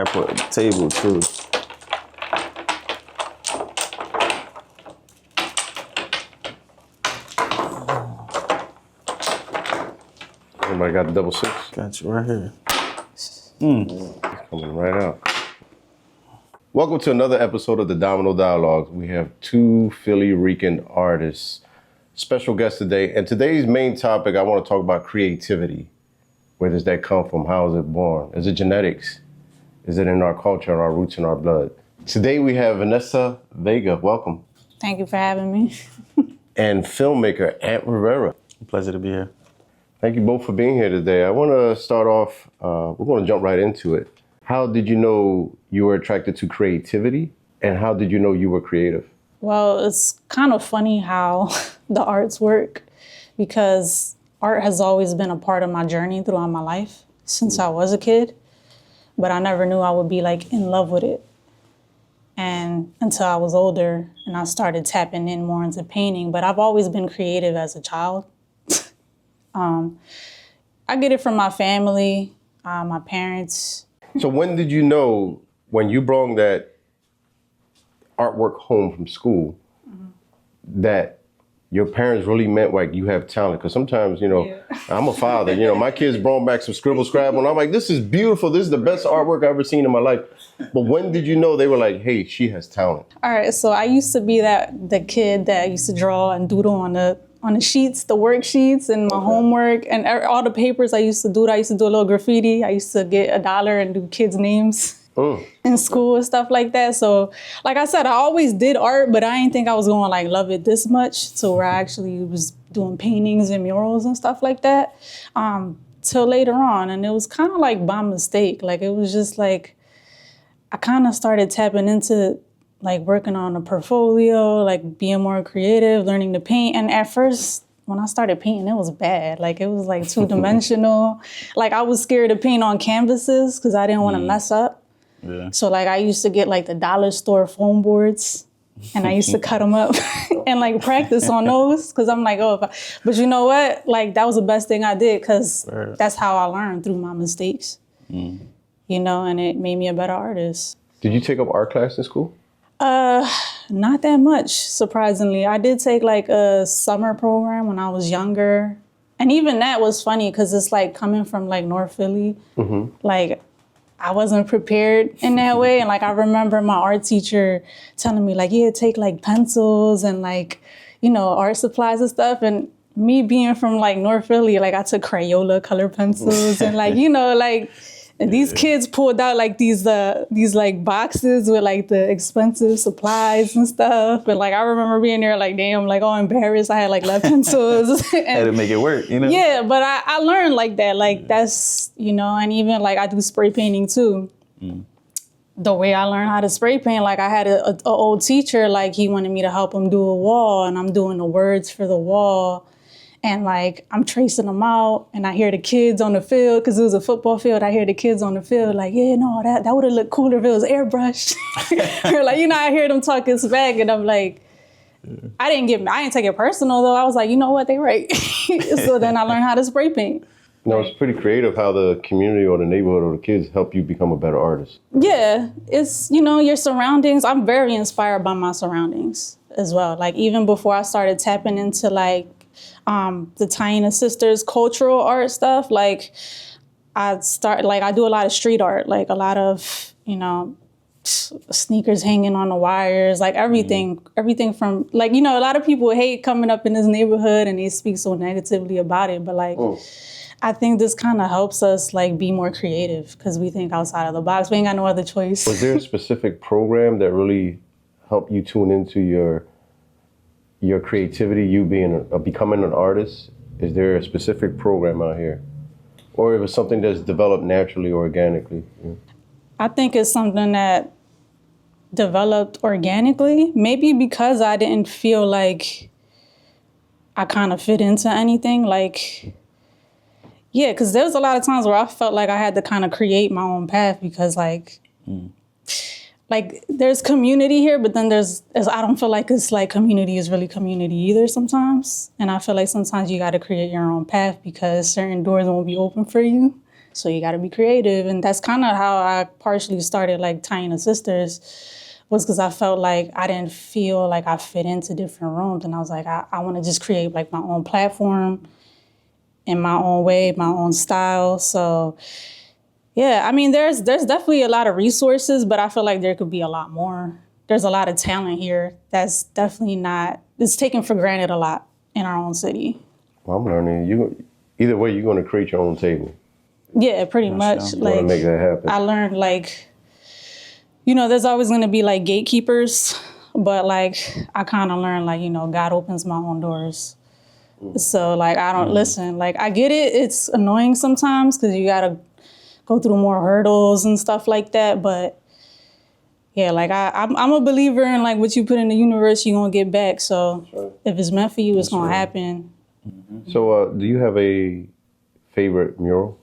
fire table too. Somebody got the double six? Got you right here. Coming right out. Welcome to another episode of the Domino Dialogues. We have two Philly Rican artists. Special guest today. And today's main topic, I want to talk about creativity. Where does that come from? How is it born? Is it genetics? Is it in our culture, and our roots, and our blood? Today we have Vanessa Vega. Welcome. Thank you for having me. And filmmaker Rivera. Pleasure to be here. Thank you both for being here today. I want to start off, we're going to jump right into it. How did you know you were attracted to creativity, and how did you know you were creative? Well, it's kind of funny how the arts work, because art has always been a part of my journey throughout my life since I was a kid, but I never knew I would be like in love with it. And until I was older and I started tapping in more into painting, but I've always been creative as a child. I get it from my family, my parents. So when did you know, when you brought that artwork home from school, that your parents really meant like you have talent? Because sometimes, I'm a father, my kids brought back some scribble scrabble and I'm like, this is beautiful. This is the best artwork I've ever seen in my life. But when did you know they were like, hey, she has talent? All right, so I used to be the kid that used to draw and doodle on the sheets, the worksheets and my homework and all the papers I used to do a little graffiti. I used to get $1 and do kids' names in school and stuff like that. So like I said, I always did art, but I didn't think I was going to like love it this much. So where I actually was doing paintings and murals and stuff like that till later on. And it was kind of like by mistake. Like it was just like, I kind of started tapping into like working on a portfolio, like being more creative, learning to paint. And at first, when I started painting, it was bad. Like it was like two-dimensional. Like I was scared to paint on canvases because I didn't want to mess up. Yeah. So like I used to get like the dollar store foam boards and I used to cut them up and like practice on those because I'm like, but you know what? Like that was the best thing I did because that's how I learned through my mistakes, and it made me a better artist. Did you take up art class in school? Not that much, surprisingly. I did take like a summer program when I was younger. And even that was funny because it's like coming from like North Philly, like I wasn't prepared in that way. And like, I remember my art teacher telling me like, yeah, take like pencils and like, art supplies and stuff. And me being from like North Philly, like I took Crayola color pencils and like, and these kids pulled out like these like boxes with like the expensive supplies and stuff. And like I remember being there like, damn, like all embarrassed. I had like lead pencils. Had to make it work, Yeah, but I learned like that. Like that's, and even like I do spray painting too. The way I learned how to spray paint, like I had a old teacher, like he wanted me to help him do a wall and I'm doing the words for the wall. And like, I'm tracing them out and I hear the kids on the field, because it was a football field. I hear the kids on the field like, yeah, no, that would have looked cooler if it was airbrushed. Or like, I hear them talking smack and I'm like, I didn't take it personal though. I was like, you know what, they right. So then I learned how to spray paint. No, it's pretty creative how the community or the neighborhood or the kids help you become a better artist. Yeah, it's, your surroundings. I'm very inspired by my surroundings as well. Like even before I started tapping into like, the Taina Sisters cultural art stuff, like I do a lot of street art, like a lot of, sneakers hanging on the wires, like everything from like, a lot of people hate coming up in this neighborhood and they speak so negatively about it. But like, I think this kind of helps us like be more creative because we think outside of the box. We ain't got no other choice. Was there a specific program that really helped you tune into your creativity, you becoming an artist? Is there a specific program out here? Or it was something that's developed naturally, organically? Yeah. I think it's something that developed organically, maybe because I didn't feel like I kind of fit into anything. Like, yeah, because there was a lot of times where I felt like I had to kind of create my own path because like, like there's community here, but then I don't feel like it's like community is really community either sometimes. And I feel like sometimes you got to create your own path because certain doors won't be open for you. So you got to be creative. And that's kind of how I partially started like Taina Sisters, was because I felt like I didn't feel like I fit into different rooms. And I was like, I want to just create like my own platform in my own way, my own style. So yeah, I mean, there's definitely a lot of resources, but I feel like there could be a lot more. There's a lot of talent here that's definitely not, it's taken for granted a lot in our own city. Well, I'm learning. Either way, you're going to create your own table. Yeah, pretty much. You want to make that happen. I learned like, you know, there's always going to be like gatekeepers, but like I kind of learned like, you know, God opens my own doors. So like I don't listen. Like I get it. It's annoying sometimes because you got to go through more hurdles and stuff like that. But yeah, like I'm a believer in like what you put in the universe, you're going to get back. So if it's meant for you, it's going to happen. So do you have a favorite mural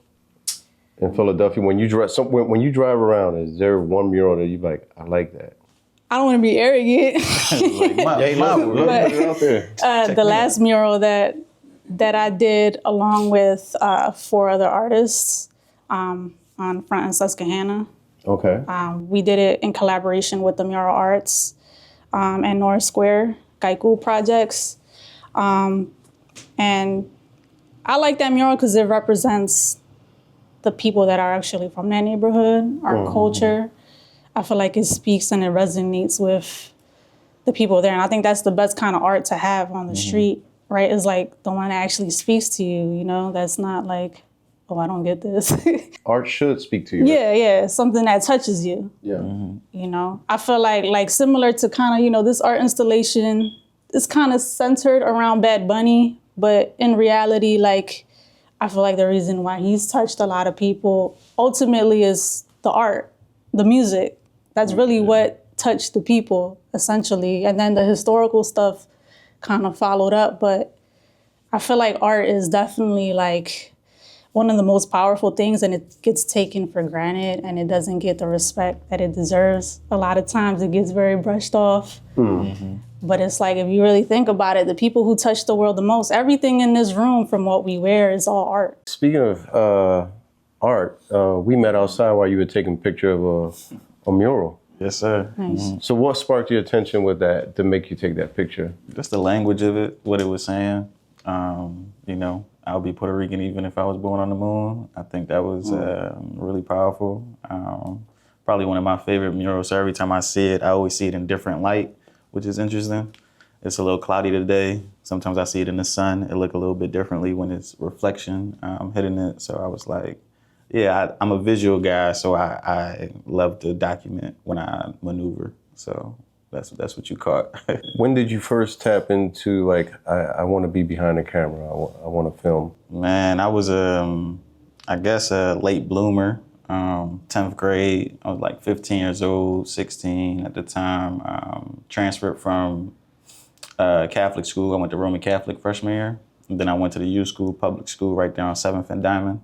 in Philadelphia? When you drive around, is there one mural that you like, I like that? I don't want to be arrogant. The last mural that I did along with 4 other artists on Front and Susquehanna. Okay. We did it in collaboration with the Mural Arts and North Square Kaiku projects. And I like that mural because it represents the people that are actually from that neighborhood, our culture. I feel like it speaks and it resonates with the people there. And I think that's the best kind of art to have on the street, right? It's like the one that actually speaks to you, you know? That's not like, oh, I don't get this. Art should speak to you. Yeah, something that touches you. Yeah. You know? I feel like similar to kind of, you know, this art installation is kind of centered around Bad Bunny, but in reality, like, I feel like the reason why he's touched a lot of people ultimately is the art, the music. That's really what touched the people, essentially. And then the historical stuff kind of followed up. But I feel like art is definitely like one of the most powerful things, and it gets taken for granted and it doesn't get the respect that it deserves. A lot of times it gets very brushed off. But it's like, if you really think about it, the people who touch the world the most, everything in this room from what we wear is all art. Speaking of art, we met outside while you were taking a picture of a mural. Yes, sir. Nice. So what sparked your attention with that to make you take that picture? Just the language of it, what it was saying. You know, I'll be Puerto Rican even if I was born on the moon. I think that was really powerful. Probably one of my favorite murals. So every time I see it, I always see it in different light, which is interesting. It's a little cloudy today. Sometimes I see it in the sun. It look a little bit differently when it's reflection hitting it. So I was like, yeah, I'm a visual guy, so I love to document when I maneuver. So that's what you caught. When did you first tap into like, I want to be behind the camera, I want to film? Man, I was I guess a late bloomer. 10th grade, I was like 15 years old, 16 at the time. Transferred from Catholic school. I went to Roman Catholic freshman year. And then I went to the youth school, public school right there on 7th and Diamond.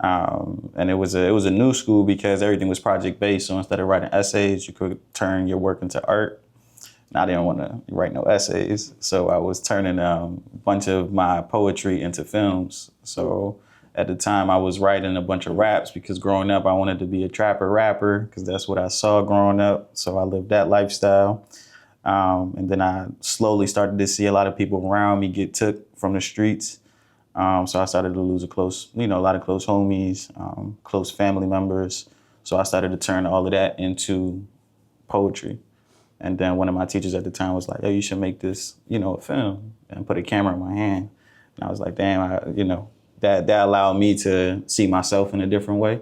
And it was a new school because everything was project based. So instead of writing essays, you could turn your work into art. And I didn't want to write no essays. So I was turning a bunch of my poetry into films. So at the time I was writing a bunch of raps because growing up I wanted to be a trapper rapper because that's what I saw growing up. So I lived that lifestyle. And then I slowly started to see a lot of people around me get took from the streets. So I started to lose a lot of close homies, close family members. So I started to turn all of that into poetry. And then one of my teachers at the time was like, "Oh, you should make this, a film," and put a camera in my hand. And I was like, damn, that allowed me to see myself in a different way.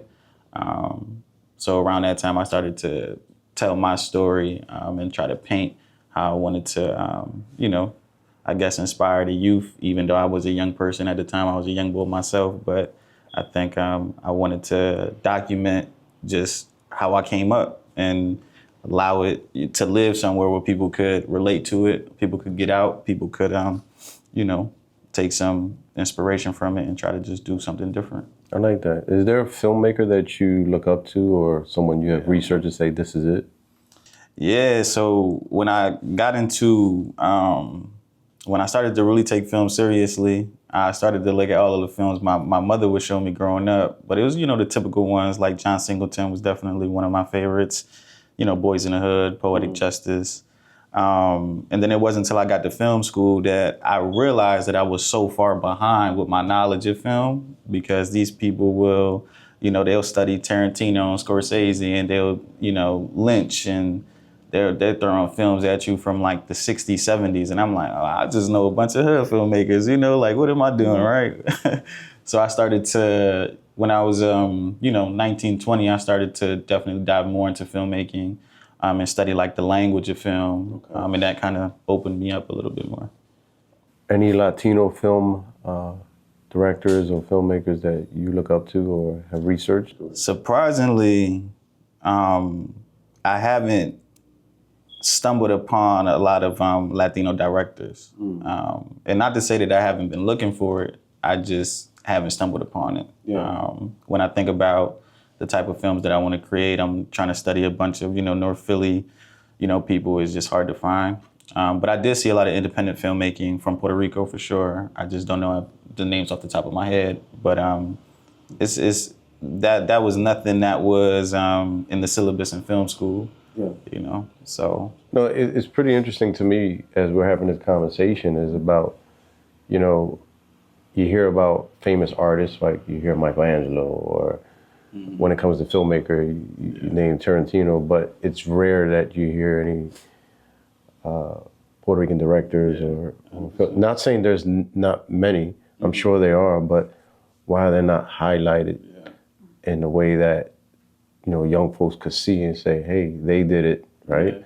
So around that time, I started to tell my story and try to paint how I wanted to, I guess, inspire the youth, even though I was a young person at the time. I was a young boy myself, but I think I wanted to document just how I came up and allow it to live somewhere where people could relate to it, people could get out, people could, take some inspiration from it and try to just do something different. I like that. Is there a filmmaker that you look up to or someone you have researched to say, this is it? Yeah, so when I got into, when I started to really take film seriously, I started to look at all of the films my mother would show me growing up. But it was, the typical ones, like John Singleton was definitely one of my favorites. Boys in the Hood, Poetic Justice. And then it wasn't until I got to film school that I realized that I was so far behind with my knowledge of film, because these people will, they'll study Tarantino and Scorsese, and they'll, Lynch, and they're throwing films at you from like the 60s, 70s. And I'm like, oh, I just know a bunch of hood filmmakers, like, what am I doing, right? So I started to, when I was, 19, 20, I started to definitely dive more into filmmaking and study like the language of film. Okay. And that kind of opened me up a little bit more. Any Latino film directors or filmmakers that you look up to or have researched? Surprisingly, I haven't stumbled upon a lot of Latino directors. And not to say that I haven't been looking for it, I just haven't stumbled upon it. Yeah. When I think about the type of films that I want to create, I'm trying to study a bunch of, North Philly, people is just hard to find. But I did see a lot of independent filmmaking from Puerto Rico for sure. I just don't know the names off the top of my head. But it's that was nothing that was in the syllabus in film school. Yeah. So. No, it's pretty interesting to me as we're having this conversation is about, you hear about famous artists, like you hear Michelangelo, or when it comes to filmmaker, you name Tarantino, but it's rare that you hear any Puerto Rican directors or not saying there's not many, I'm sure there are, but why they're not highlighted in a way that, young folks could see and say, hey, they did it, right? Yeah.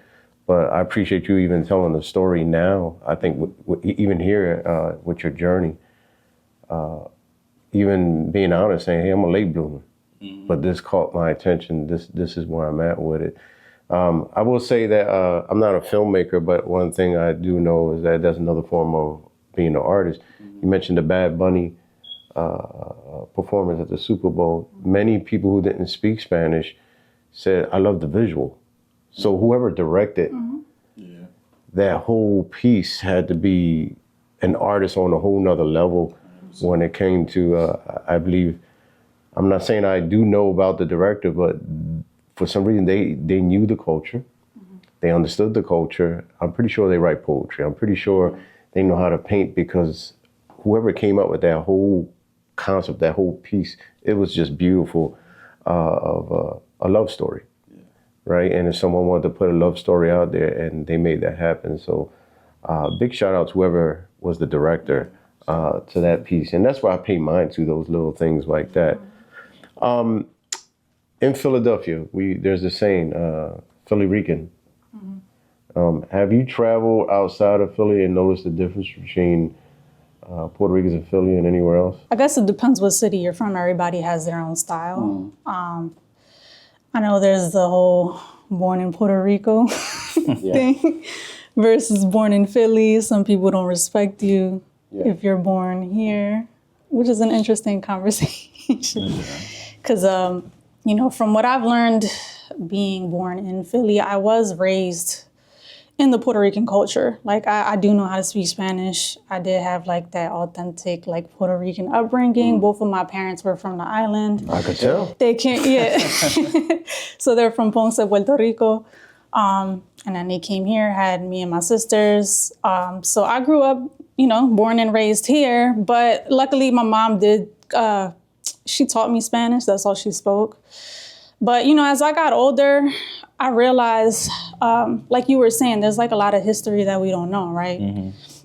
But I appreciate you even telling the story now. I think even here with your journey, even being honest, saying, hey, I'm a late bloomer, but this caught my attention. This is where I'm at with it. I will say that I'm not a filmmaker, but one thing I do know is that that's another form of being an artist. You mentioned the Bad Bunny performance at the Super Bowl. Many people who didn't speak Spanish said, I love the visual. So whoever directed that whole piece had to be an artist on a whole nother level when it came to, I believe, I'm not saying I do know about the director, but for some reason they knew the culture. They understood the culture. I'm pretty sure they write poetry. I'm pretty sure they know how to paint, because whoever came up with that whole concept, that whole piece, it was just beautiful of a love story. Right? And if someone wanted to put a love story out there, and they made that happen. So big shout out to whoever was the director to that piece. And that's why I pay mind to those little things like that. In Philadelphia, there's a saying, Philly Rican. Have you traveled outside of Philly and noticed the difference between Puerto Ricans in Philly and anywhere else? I guess it depends what city you're from. Everybody has their own style. I know there's the whole born in Puerto Rico thing versus born in Philly. Some people don't respect you if you're born here, which is an interesting conversation. Because, from what I've learned being born in Philly, I was raised in the Puerto Rican culture. Like, I do know how to speak Spanish. I did have like that authentic like Puerto Rican upbringing. Both of my parents were from the island. I could tell. They can't, So they're from Ponce, Puerto Rico. And then they came here, had me and my sisters. So I grew up, born and raised here. But luckily my mom did, she taught me Spanish. That's all she spoke. But, as I got older, I realized, like you were saying, there's like a lot of history that we don't know, right?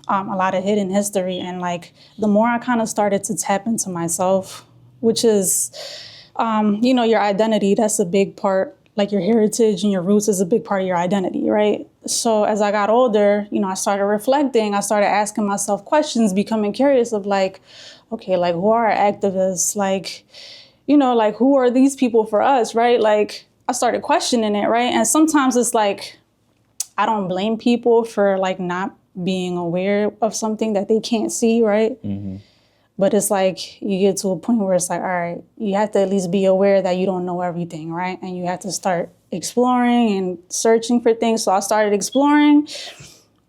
A lot of hidden history. And like, the more I kind of started to tap into myself, which is, your identity, that's a big part, like your heritage and your roots is a big part of your identity, right? So as I got older, I started reflecting, I started asking myself questions, becoming curious of like, okay, like who are activists? Like, like who are these people for us, right? Like, I started questioning it, right? And sometimes it's like, I don't blame people for like not being aware of something that they can't see, right? But it's like, you get to a point where it's like, all right, you have to at least be aware that you don't know everything, right? And you have to start exploring and searching for things. So I started exploring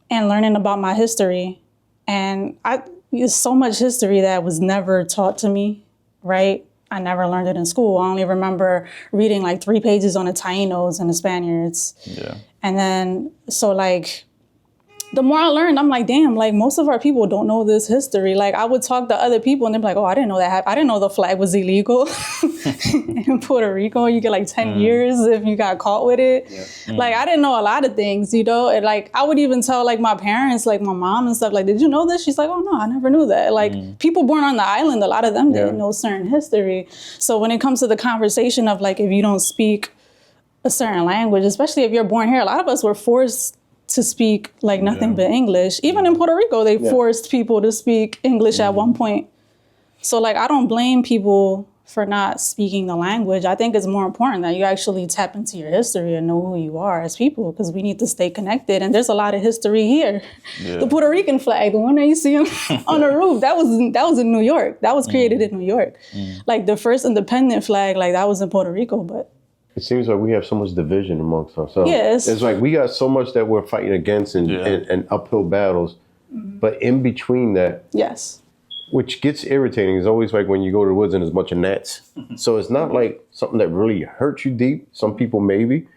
and learning about my history. And I there's so much history that was never taught to me, right? I never learned it in school. I only remember reading like 3 pages on the Tainos and the Spaniards. Yeah. And then, so like, the more I learned, I'm like, damn, like most of our people don't know this history. Like I would talk to other people and they'd be like, oh, I didn't know that. I didn't know the flag was illegal. In Puerto Rico, you get like 10 years if you got caught with it. Yeah. Like I didn't know a lot of things, you know? And like I would even tell like my parents, like my mom and stuff, like, did you know this? She's like, oh no, I never knew that. Like people born on the island, a lot of them didn't know certain history. So when it comes to the conversation of like, if you don't speak a certain language, especially if you're born here, a lot of us were forced to speak like nothing but English. Even in Puerto Rico, they forced people to speak English at one point. So like, I don't blame people for not speaking the language. I think it's more important that you actually tap into your history and know who you are as people, because we need to stay connected. And there's a lot of history here. Yeah. The Puerto Rican flag, the one that you see on the roof, that was in New York. That was created in New York. Like the first independent flag, like that was in Puerto Rico, but it seems like we have so much division amongst ourselves. Yes. It's like we got so much that we're fighting against and uphill battles. But in between that, yes, which gets irritating, is always like when you go to the woods and there's a bunch of gnats. So it's not like something that really hurts you deep. Some people maybe,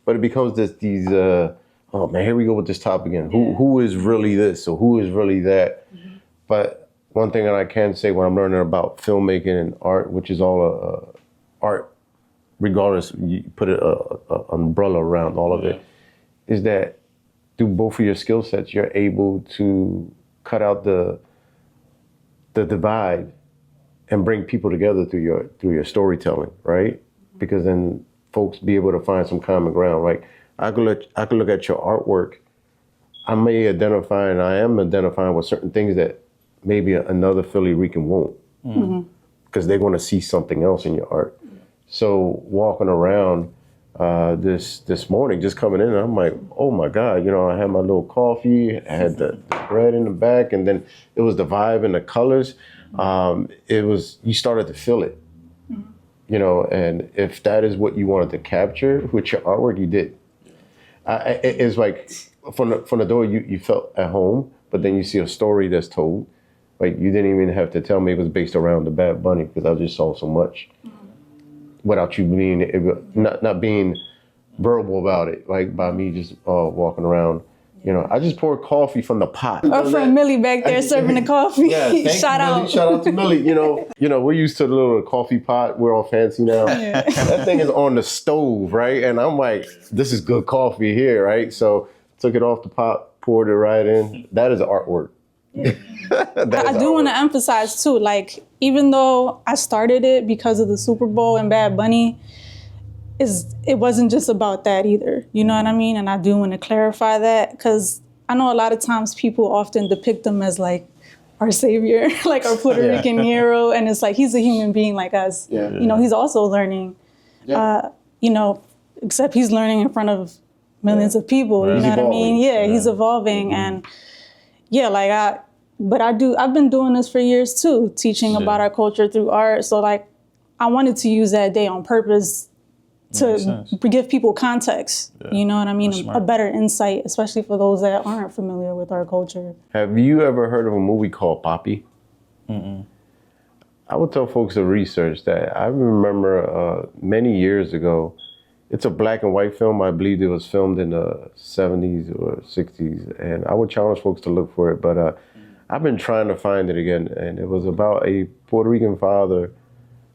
but it becomes these, oh man, here we go with this topic again. Who is really this or who is really that? But one thing that I can say when I'm learning about filmmaking and art, which is all art, regardless, you put an umbrella around all of it, is that through both of your skill sets, you're able to cut out the divide and bring people together through your storytelling, right? Because then folks be able to find some common ground. Like I could look at your artwork. I may identify, and I am identifying with certain things that maybe another Philly Rican won't, because they're going to see something else in your art. So walking around this morning, just coming in, I'm like, oh my God, you know, I had my little coffee, I had the bread in the back, and then it was the vibe and the colors. You started to feel it, you know, and if that is what you wanted to capture with your artwork, you did. It's like from the door, you felt at home, but then you see a story that's told. Like you didn't even have to tell me it was based around the Bad Bunny, because I just saw so much. Without you not being verbal about it, like by me just walking around, you know, I just poured coffee from the pot. Our friend Millie back there serving the coffee. Yeah, shout out to Millie. You know, we're used to the little coffee pot. We're all fancy now. Yeah. That thing is on the stove, right? And I'm like, this is good coffee here, right? So took it off the pot, poured it right in. That is artwork. I do want to emphasize too, like, even though I started it because of the Super Bowl and Bad Bunny, it wasn't just about that either. You know what I mean? And I do want to clarify that, because I know a lot of times people often depict them as like our savior, like our Puerto Rican hero. And it's like, he's a human being like us. Yeah. You know, he's also learning, you know, except he's learning in front of millions of people. Right. You know what I mean? Yeah, he's evolving. And like I've been doing this for years too, teaching about our culture through art. So like, I wanted to use that day on purpose to give people context. Yeah. You know what I mean? A better insight, especially for those that aren't familiar with our culture. Have you ever heard of a movie called Poppy? Mm-mm. I would tell folks to research that. I remember many years ago, it's a black and white film. I believe it was filmed in the 70s or 60s. And I would challenge folks to look for it. But I've been trying to find it again. And it was about a Puerto Rican father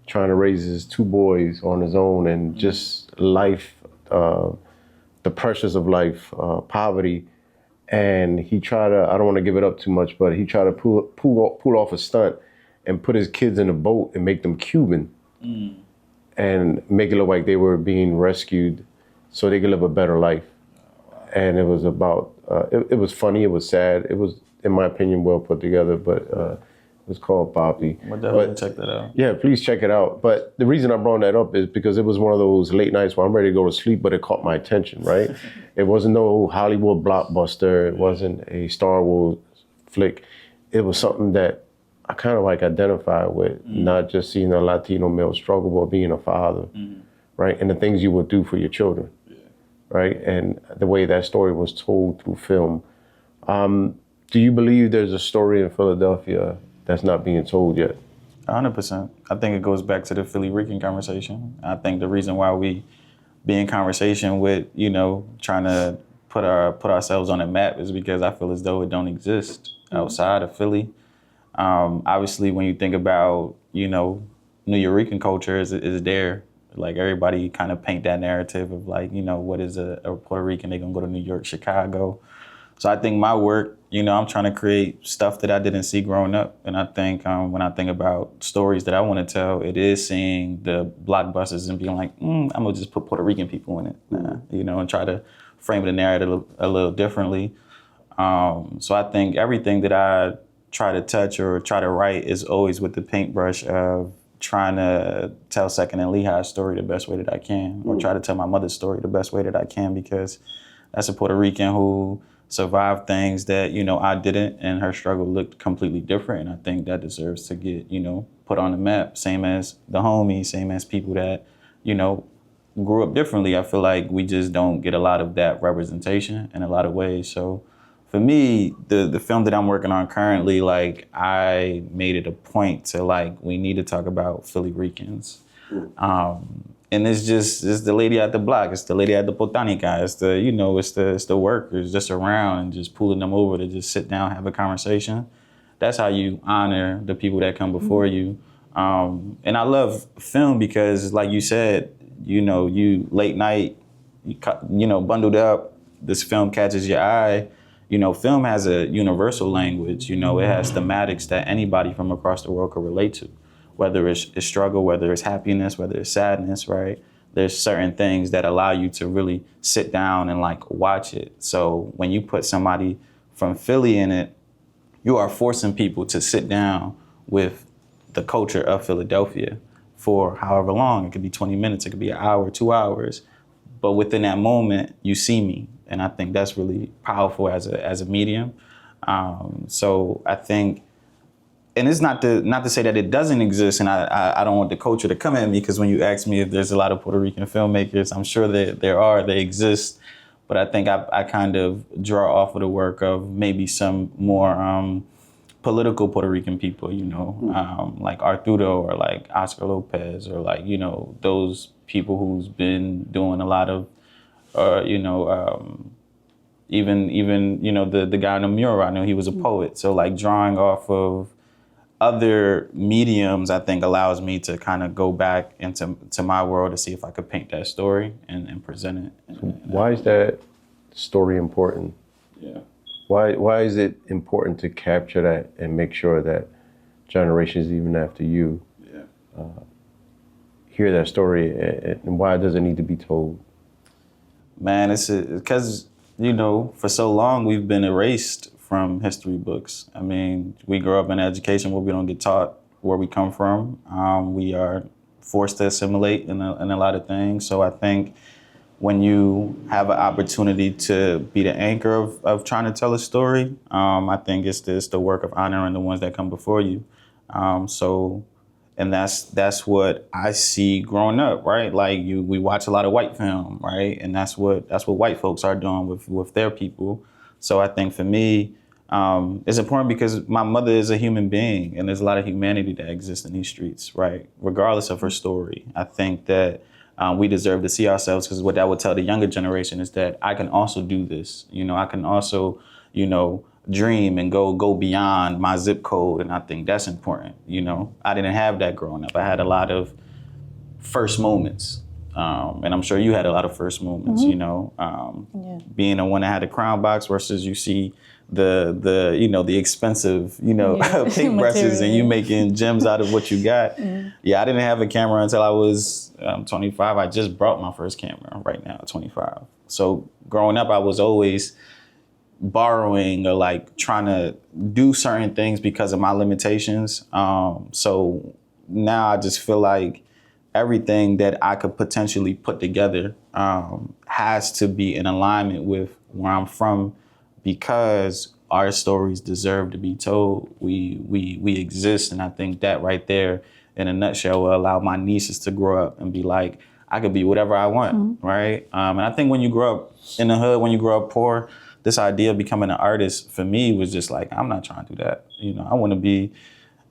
trying to raise his 2 boys on his own, and just life, the pressures of life, poverty. And he tried to, I don't want to give it up too much, but he tried to pull off a stunt and put his kids in a boat and make them Cuban. And make it look like they were being rescued so they could live a better life. And it was about, it was funny, it was sad. It was, in my opinion, well put together, but it was called Poppy. We'll definitely check that out. Yeah, please check it out. But the reason I brought that up is because it was one of those late nights where I'm ready to go to sleep, but it caught my attention, right? It wasn't no Hollywood blockbuster. It wasn't a Star Wars flick. It was something that I kind of like identify with, not just seeing a Latino male struggle, but being a father, right? And the things you would do for your children, right? And the way that story was told through film. Do you believe there's a story in Philadelphia that's not being told yet? 100%. I think it goes back to the Philly Rican conversation. I think the reason why we be in conversation with, trying to put ourselves on a map is because I feel as though it don't exist outside of Philly. Obviously, when you think about, New Yorican culture is there. Like everybody kind of paint that narrative of like, what is a Puerto Rican? They're gonna go to New York, Chicago. So I think my work, I'm trying to create stuff that I didn't see growing up. And I think when I think about stories that I want to tell, it is seeing the blockbusters and being like, I'm gonna just put Puerto Rican people in it, and try to frame the narrative a little differently. So I think everything that I try to touch or try to write is always with the paintbrush of trying to tell Second and Lehigh's story the best way that I can, or try to tell my mother's story the best way that I can, because that's a Puerto Rican who survived things that, I didn't, and her struggle looked completely different. And I think that deserves to get, put on the map, same as the homies, same as people that, grew up differently. I feel like we just don't get a lot of that representation in a lot of ways. So for me, the film that I'm working on currently, like I made it a point to like, we need to talk about Philly Ricans. And it's the lady at the block, it's the lady at the Botanica, it's the workers just around and just pulling them over to just sit down, have a conversation. That's how you honor the people that come before you. And I love film because, like you said, you late night, bundled up, this film catches your eye. Film has a universal language. It has thematics that anybody from across the world could relate to. Whether it's struggle, whether it's happiness, whether it's sadness, right? There's certain things that allow you to really sit down and like watch it. So when you put somebody from Philly in it, you are forcing people to sit down with the culture of Philadelphia for however long. It could be 20 minutes, it could be an hour, 2 hours. But within that moment, you see me. And I think that's really powerful as a medium. So I think, and it's not to say that it doesn't exist, and I don't want the culture to come at me, because when you ask me if there's a lot of Puerto Rican filmmakers, I'm sure that they exist. But I think I kind of draw off of the work of maybe some more political Puerto Rican people, like Arturo or like Oscar Lopez or like, those people who's been doing a lot of, even the guy in the mural, I know he was a poet. So like drawing off of other mediums, I think allows me to kind of go back into my world to see if I could paint that story and present it. Why is that story important? Yeah. Why is it important to capture that and make sure that generations even after you hear that story, and why does it need to be told? Man, it's because, for so long we've been erased from history books. I mean, we grow up in an education where we don't get taught where we come from. We are forced to assimilate in a lot of things. So I think when you have an opportunity to be the anchor of trying to tell a story, I think it's the work of honoring the ones that come before you. And that's what I see growing up, right? Like we watch a lot of white film, right? And that's what white folks are doing with their people. So I think for me, it's important because my mother is a human being, and there's a lot of humanity that exists in these streets, right? Regardless of her story. I think that we deserve to see ourselves, because what that would tell the younger generation is that I can also do this. I can also, dream and go beyond my zip code. And I think that's important. I didn't have that growing up. I had a lot of first moments. And I'm sure you had a lot of first moments, being the one that had a crown box versus you see the expensive, paintbrushes and you making gems out of what you got. Yeah, I didn't have a camera until I was 25. I just brought my first camera right now at 25. So growing up, I was always borrowing or like trying to do certain things because of my limitations. So now I just feel like everything that I could potentially put together has to be in alignment with where I'm from, because our stories deserve to be told. We exist, and I think that right there in a nutshell will allow my nieces to grow up and be like, I could be whatever I want, right? And I think when you grow up in the hood, when you grow up poor, this idea of becoming an artist for me was just like, I'm not trying to do that. You know, I want to be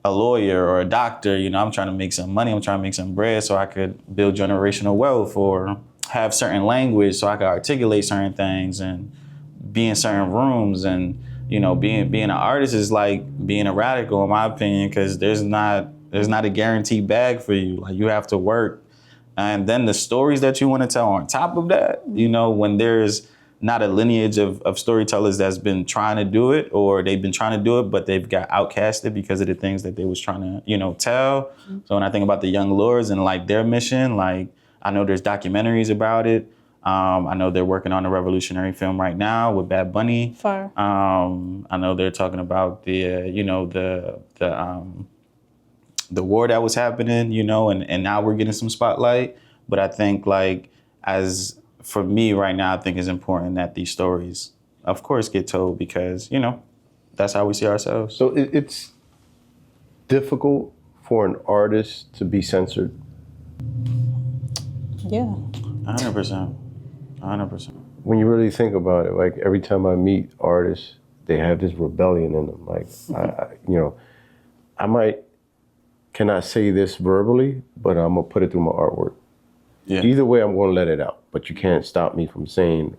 a lawyer or a doctor. You know, I'm trying to make some money. I'm trying to make some bread so I could build generational wealth or have certain language so I could articulate certain things and be in certain rooms. And, you know, being an artist is like being a radical, in my opinion, because there's not a guaranteed bag for you. Like, you have to work. And then the stories that you want to tell on top of that, you know, when there's not a lineage of storytellers that's been trying to do it, or they've been trying to do it, but they've got outcasted because of the things that they was trying to, you know, tell. Mm-hmm. So when I think about the Young Lords and like their mission, like I know there's documentaries about it. I know they're working on a revolutionary film right now with Bad Bunny. Fire. I know they're talking about the, you know, the war that was happening, you know, and now we're getting some spotlight. But I think like for me right now, I think it's important that these stories, of course, get told because, you know, that's how we see ourselves. So it's difficult for an artist to be censored? Yeah. 100%. 100%. When you really think about it, like every time I meet artists, they have this rebellion in them. Like, I cannot say this verbally, but I'm gonna put it through my artwork. Yeah. Either way, I'm gonna let it out, but you can't stop me from saying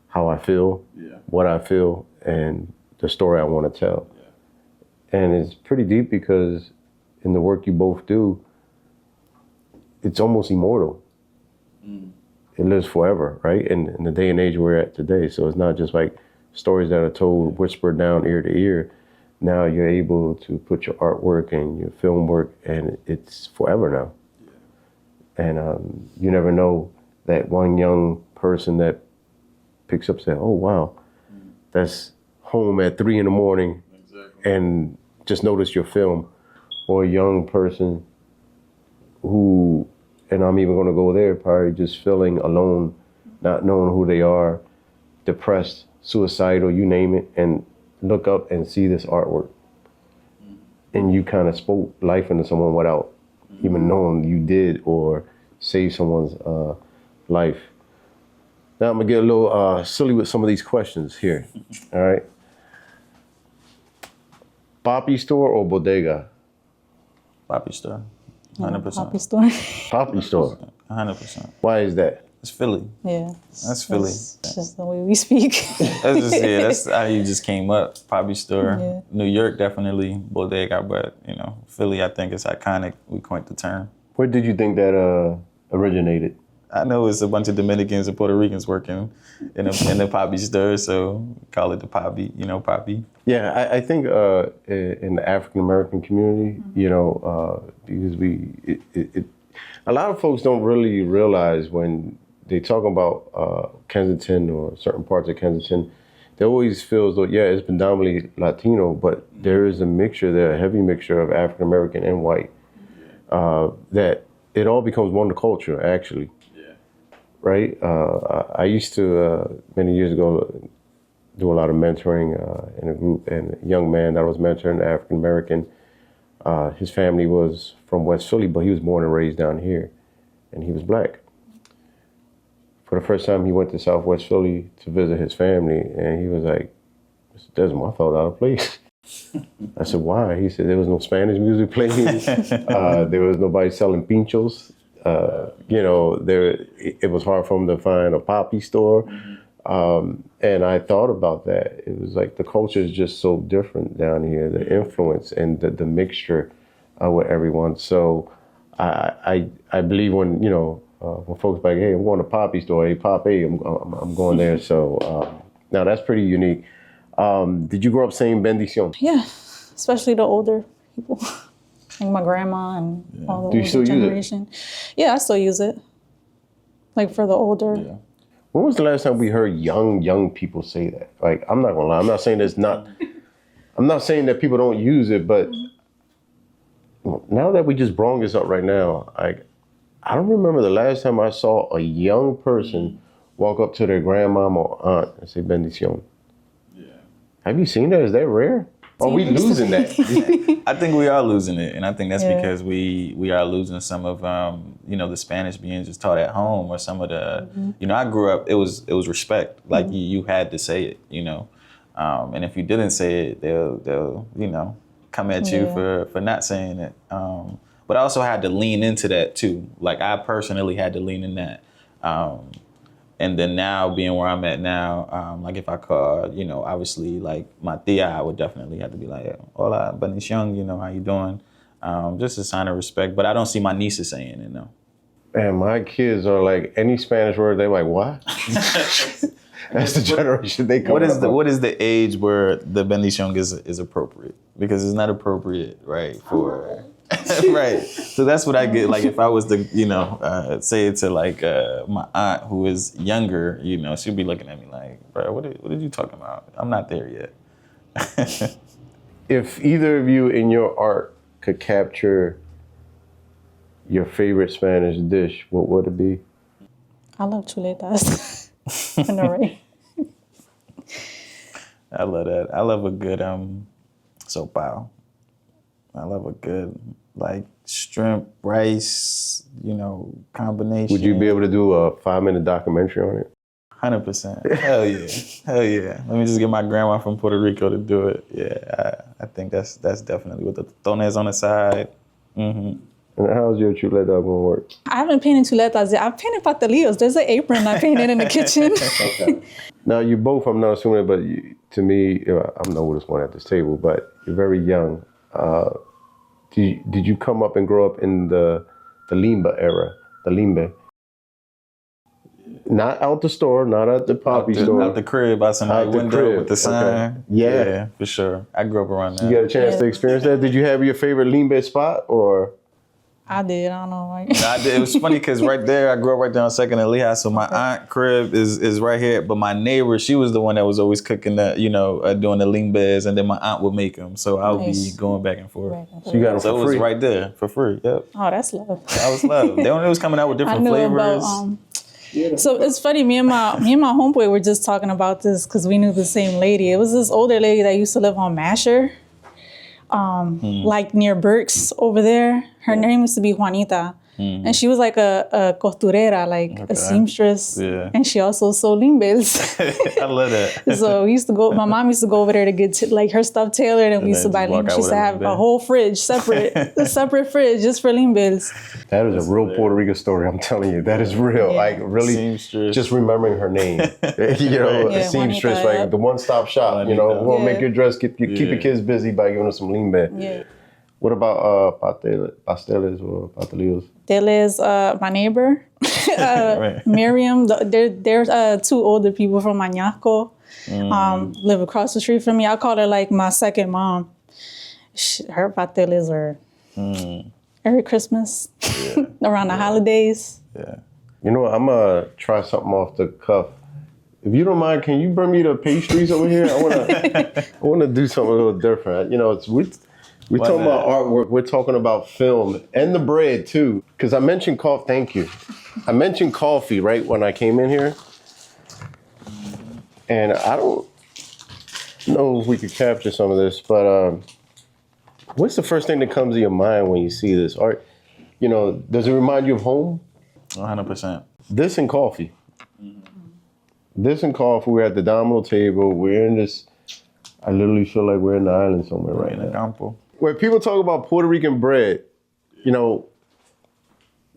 how I feel, what I feel, and the story I want to tell. Yeah. And it's pretty deep because in the work you both do, it's almost immortal. Mm. It lives forever, right? In the day and age we're at today. So it's not just like stories that are told, whispered down ear to ear. Now you're able to put your artwork and your film work, and it's forever now. Yeah. And you never know that one young person that picks up and says, oh, wow, that's home at 3 a.m. Exactly. And just noticed your film. Or a young person who, and I'm even going to go there, probably just feeling alone, not knowing who they are, depressed, suicidal, you name it, and look up and see this artwork. Mm-hmm. And you kind of spoke life into someone without even knowing you did or saved someone's life. Now I'm going to get a little silly with some of these questions here, all right? Poppy store or bodega? Poppy store. 100%. Poppy store. Poppy store. 100%. Why is that? It's Philly. Yeah. That's Philly. It's just the way we speak. That's how you just came up. Poppy store. Yeah. New York, definitely bodega, but, you know, Philly, I think it's iconic. We coined the term. Where did you think that originated? I know it's a bunch of Dominicans and Puerto Ricans working in the Poppy store, so call it the Poppy, you know, Poppy. Yeah, I think in the African American community, you know, because a lot of folks don't really realize when they talk about Kensington or certain parts of Kensington, they always feel as though, yeah, it's predominantly Latino, but there is a mixture there, a heavy mixture of African American and white, that it all becomes one culture, actually. Right? I used to, many years ago, do a lot of mentoring in a group, and a young man that I was mentoring, African American, his family was from West Philly, but he was born and raised down here, and he was black. For the first time, he went to Southwest Philly to visit his family, and he was like, Mr. Desmond, I felt out of place. I said, why? He said, there was no Spanish music playing. There was nobody selling pinchos. You know, it was hard for him to find a Poppy store. And I thought about that. It was like the culture is just so different down here, the influence and the mixture with everyone. So I believe when, you know, when folks like, hey, I'm going to Poppy store, hey, Pop, hey, I'm going there. So now that's pretty unique. Did you grow up saying bendición? Yeah, especially the older people. Like my grandma and all the older generation. Yeah, I still use it. Like for the older. Yeah. When was the last time we heard young people say that? Like, I'm not gonna lie, I'm not saying I'm not saying that people don't use it, but now that we just brought this up right now, I don't remember the last time I saw a young person walk up to their grandmama or aunt and say bendición. Yeah. Have you seen that? Is that rare? Are we losing that? I think we are losing it, and I think that's because we are losing some of the Spanish being just taught at home, or some of the I grew up. It was respect. Like you had to say it, and if you didn't say it, they'll come at you for not saying it. But I also had to lean into that too. Like I personally had to lean in that. And then now being where I'm at now, like if I call, obviously like my tia, I would definitely have to be like, hola, bendición, how you doing? Just a sign of respect. But I don't see my nieces saying it, no. Man, my kids are like, any Spanish word, they're like, what? That's the generation they come from. What is the age where the bendición is appropriate? Because it's not appropriate, right, for... Right. So that's what I get. Like if I was to, say it to like my aunt who is younger, she'd be looking at me like, bro, what are you talking about? I'm not there yet. If either of you in your art could capture your favorite Spanish dish, what would it be? I love chuletas. I know, right? I love that. I love a good sobao. I love a good like shrimp, rice, combination. Would you be able to do a 5-minute documentary on it? 100%. Hell yeah. Hell yeah. Let me just get my grandma from Puerto Rico to do it. Yeah, I think that's definitely with the tones on the side. Mm-hmm. And how's your chuleta gonna work? I haven't painted chuletas yet. I've painted pastelillos. There's an apron I painted in the kitchen. Okay. Now you both, I'm not assuming, but to me, I'm the oldest one at this table, but you're very young. Did you come up and grow up in the limba era? The limbe? Not out the store, not at the poppy store. Out the crib, out somebody's window with the sign. Okay. Yeah, for sure. I grew up around that. You got a chance to experience that? Did you have your favorite limbe spot or? I did. I don't know. I did. It was funny because right there, I grew up right down 2nd and Lehigh. So my aunt crib is right here. But my neighbor, she was the one that was always cooking the, doing the limbes, and then my aunt would make them. So I would be going back and forth. So you got them for free? It was right there for free. Yep. Oh, that's love. That was love. They was coming out with different flavors. So it's funny. Me and my homeboy were just talking about this because we knew the same lady. It was this older lady that used to live on Masher. Like near Burke's over there. Her name used to be Juanita. And she was like a costurera, like a seamstress. Yeah. And she also sold limbes. I love that. So we used to go, my mom used to go over there to get like her stuff tailored, and we used to buy limbes. She used to have a whole fridge, a separate fridge just for limbes. That is a real Puerto Rican story, I'm telling you. That is real. Yeah. Like really seamstress. Just remembering her name. A seamstress, Juanita, like the one-stop shop, Juanita. We're going to make your dress, keep your kids busy by giving them some limbe. Yeah. What about pasteles or pastelillos? Teles, my neighbor, Miriam. They're 2 older people from Añasco, live across the street from me. I call her like my second mom. Her pasteles are every Christmas, around the holidays. Yeah. You know what? I'm going to try something off the cuff. If you don't mind, can you bring me the pastries over here? I want to do something a little different. We're talking about artwork. We're talking about film and the bread too. Because I mentioned coffee. Thank you. I mentioned coffee right when I came in here, and I don't know if we could capture some of this. But what's the first thing that comes to your mind when you see this art? Does it remind you of home? 100%. This and coffee. This and coffee. We're at the Domino table. We're in this. I literally feel like we're in the island somewhere right now. Campo. When people talk about Puerto Rican bread,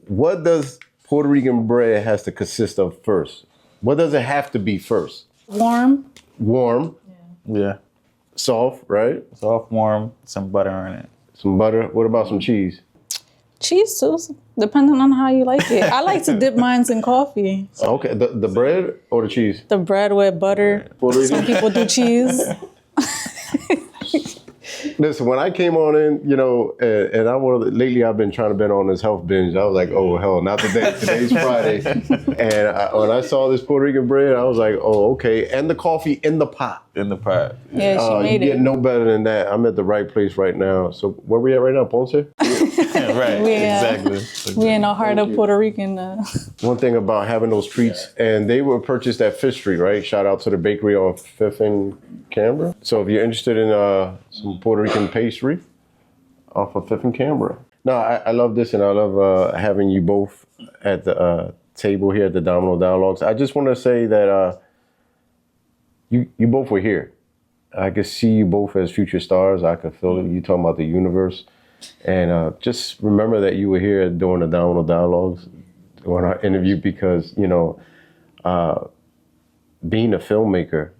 what does Puerto Rican bread has to consist of first? What does it have to be first? Warm. Yeah. Soft, right? Soft, warm, some butter in it. Some butter. What about some cheese? Cheese too, depending on how you like it. I like to dip mine in coffee. Okay, the bread or the cheese? The bread with butter. Some people do cheese. Listen, when I came on in, and lately I've been trying to bet on this health binge. I was like, oh, hell, not today. Today's Friday. And when I saw this Puerto Rican bread, I was like, oh, okay. And the coffee in the pot. In the pot. Yeah, she made it. You get no better than that. I'm at the right place right now. So where we at right now, Ponce? Right, exactly. We in the heart of Puerto Rican. One thing about having those treats, and they were purchased at Fifth Street, right? Shout out to the bakery on 5th and Canberra. So if you're interested in some Puerto Rican pastry, off of 5th and Canberra. No, I love this, and I love having you both at the table here at the Domino Dialogues. I just want to say that you both were here. I could see you both as future stars. I could feel it. You talking about the universe. And just remember that you were here during the Domino Dialogues, during our interview, because, you know, being a filmmaker,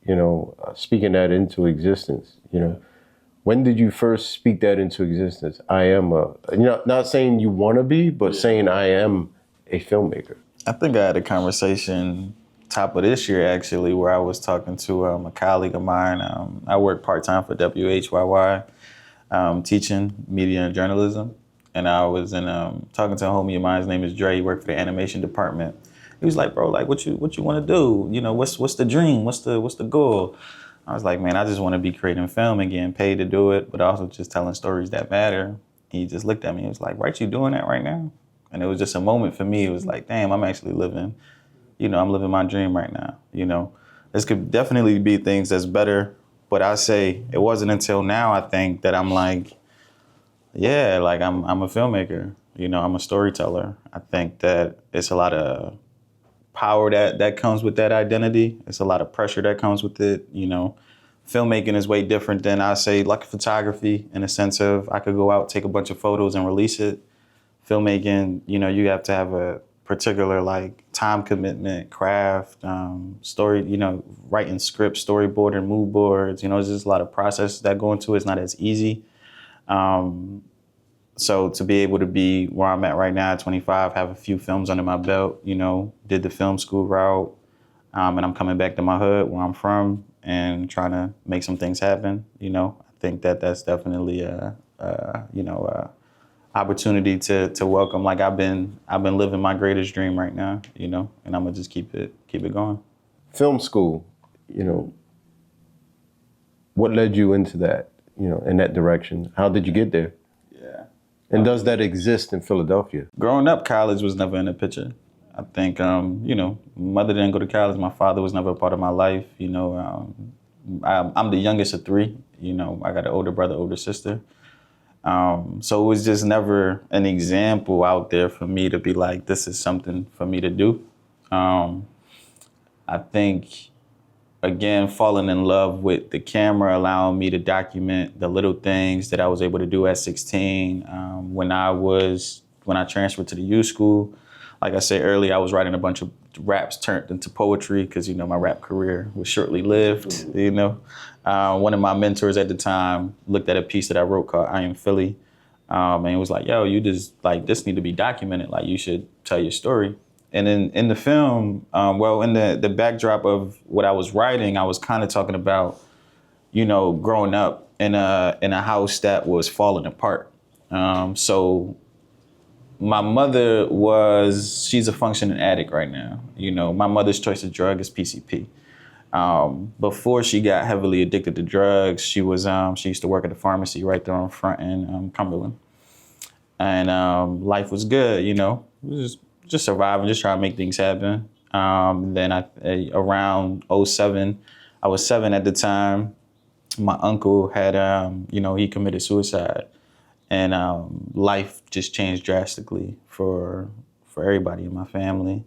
you know, speaking that into existence, you know, when did you first speak that into existence? I am not saying you want to be, but saying I am a filmmaker. I think I had a conversation top of this year, actually, where I was talking to a colleague of mine. I work part-time for WHYY, teaching media and journalism. And I was talking to a homie of mine. His name is Dre. He worked for the animation department. He was like, bro, like, what you want to do? You know, what's the dream? What's the goal? I was like, man, I just want to be creating film and getting paid to do it, but also just telling stories that matter. He just looked at me. He was like, right, you doing that right now? And it was just a moment for me. It was like, damn, I'm actually living, you know, I'm living my dream right now. You know, this could definitely be things that's better, but I say it wasn't until now, I think, that I'm like, yeah, like I'm a filmmaker. You know, I'm a storyteller. I think that it's a lot of power that comes with that identity. It's a lot of pressure that comes with it. You know, filmmaking is way different than, I say, like photography, in a sense of I could go out, take a bunch of photos and release it. Filmmaking, you know, you have to have a particular like time commitment, craft, story, you know, writing scripts, storyboarding, mood boards, you know, there's just a lot of processes that go into it. It's not as easy. So to be able to be where I'm at right now at 25, have a few films under my belt, you know, did the film school route, and I'm coming back to my hood where I'm from and trying to make some things happen, you know. I think that's definitely opportunity to welcome. Like I've been living my greatest dream right now, you know, and I'm gonna just keep it going. Film school, you know, what led you into that, you know, in that direction? How did you get there? Yeah. And does that exist in Philadelphia? Growing up, college was never in the picture. I think, you know, mother didn't go to college. My father was never a part of my life. You know, I'm the youngest of three. You know, I got an older brother, older sister. So it was just never an example out there for me to be like, this is something for me to do. I think, again, falling in love with the camera, allowing me to document the little things that I was able to do at 16. When I transferred to the youth school, like I said earlier, I was writing a bunch of raps turned into poetry because, you know, my rap career was shortly lived, you know. One of my mentors at the time looked at a piece that I wrote called I Am Philly, and he was like, yo, you just, like, this need to be documented. Like, you should tell your story. And in the film, in the backdrop of what I was writing, I was kind of talking about, you know, growing up in a house that was falling apart. So my mother she's a functioning addict right now. You know, my mother's choice of drug is PCP. Before she got heavily addicted to drugs, she used to work at a pharmacy right there on Front in Cumberland. And life was good, you know, it was just surviving, just trying to make things happen. Then around 07, I was 7 at the time, my uncle had, he committed suicide. And life just changed drastically for everybody in my family.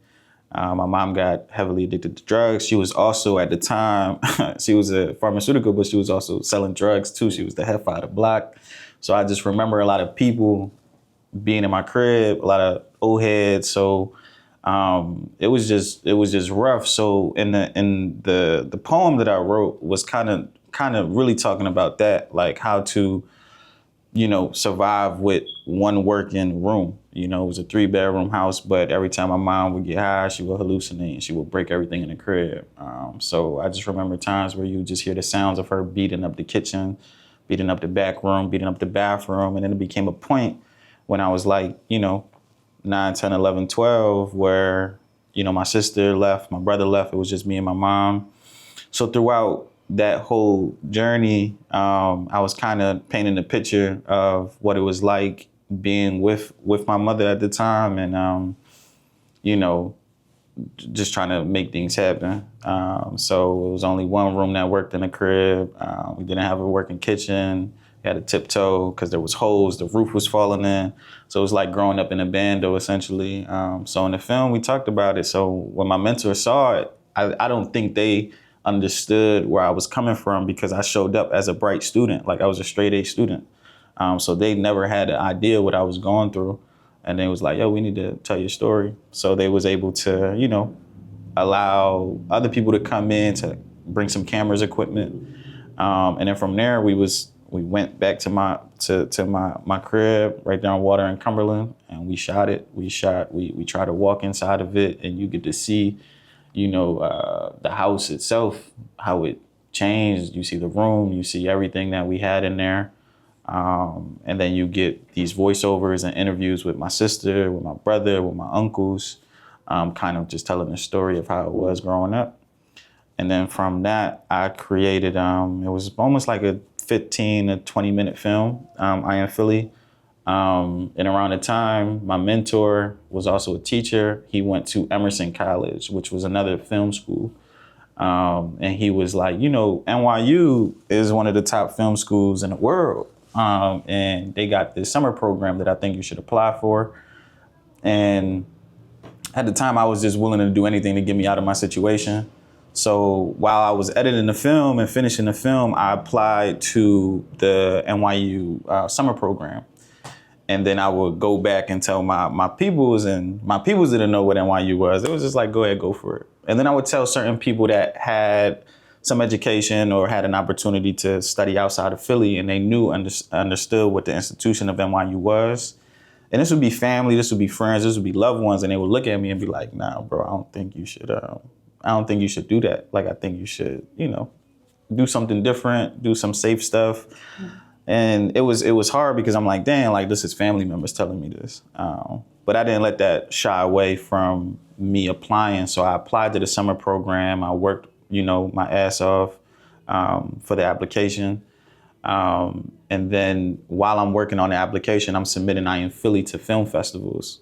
My mom got heavily addicted to drugs. She was also, at the time, she was a pharmaceutical, but she was also selling drugs too. She was the heifer of the block. So I just remember a lot of people being in my crib, a lot of old heads. So it was just rough. So in the poem that I wrote was kind of really talking about that, like how to, you know, survive with one working room. You know, it was a 3-bedroom house, but every time my mom would get high, she would hallucinate and she would break everything in the crib. So I just remember times where you just hear the sounds of her beating up the kitchen, beating up the back room, beating up the bathroom. And then it became a point when I was like, you know, 9, 10, 11, 12, where, you know, my sister left, my brother left. It was just me and my mom. So throughout that whole journey, I was kind of painting a picture of what it was like being with my mother at the time, and you know, just trying to make things happen. So it was only one room that worked in the crib. We didn't have a working kitchen. We had to tiptoe because there was holes. The roof was falling in. So it was like growing up in a bando, essentially. So in the film, we talked about it. So when my mentor saw it, I don't think they understood where I was coming from because I showed up as a bright student. Like I was a straight A student. So they never had an idea what I was going through. And they was like, yo, we need to tell your story. So they was able to, you know, allow other people to come in to bring some cameras, equipment. And then from there, we went back to my crib right there on Water in Cumberland, and we shot it. We tried to walk inside of it, and you get to see, you know, the house itself, how it changed. You see the room, you see everything that we had in there. And then you get these voiceovers and interviews with my sister, with my brother, with my uncles, kind of just telling the story of how it was growing up. And then from that, I created, it was almost like a 15 to 20 minute film, I Am Philly. And around the time, my mentor was also a teacher. He went to Emerson College, which was another film school. And he was like, you know, NYU is one of the top film schools in the world. And they got this summer program that I think you should apply for. And at the time, I was just willing to do anything to get me out of my situation. So while I was editing the film and finishing the film, I applied to the NYU summer program. And then I would go back and tell my peoples, and my peoples didn't know what NYU was. It was just like, go ahead, go for it. And then I would tell certain people that had some education or had an opportunity to study outside of Philly, and they understood what the institution of NYU was. And this would be family, this would be friends, this would be loved ones, and they would look at me and be like, nah, bro, I don't think you should do that. Like, I think you should, you know, do something different, do some safe stuff. And it was hard because I'm like, dang, like this is family members telling me this. But I didn't let that shy away from me applying. So I applied to the summer program. I worked, you know, my ass off for the application. And then while I'm working on the application, I'm submitting I Am Philly to film festivals.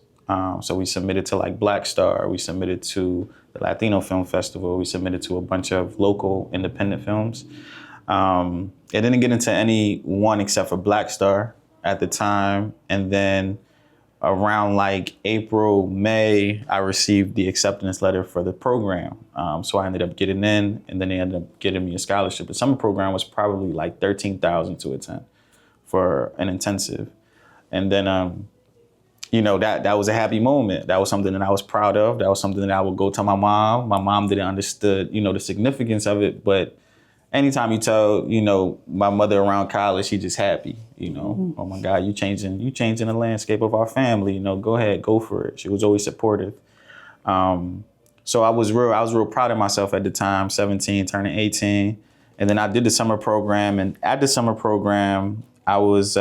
So we submitted to like Black Star, we submitted to the Latino Film Festival, we submitted to a bunch of local independent films. It didn't get into any one except for Black Star at the time. And then around like April, May, I received the acceptance letter for the program. So I ended up getting in, and then they ended up getting me a scholarship. The summer program was probably like $13,000 to attend for an intensive. And then, you know, that was a happy moment. That was something that I was proud of. That was something that I would go tell my mom. My mom didn't understand, you know, the significance of it, but anytime you tell, you know, my mother around college, she just happy, you know. Mm-hmm. Oh my God, you changing the landscape of our family, you know, go ahead, go for it. She was always supportive. So I was real proud of myself at the time, 17, turning 18. And then I did the summer program, and at the summer program, I was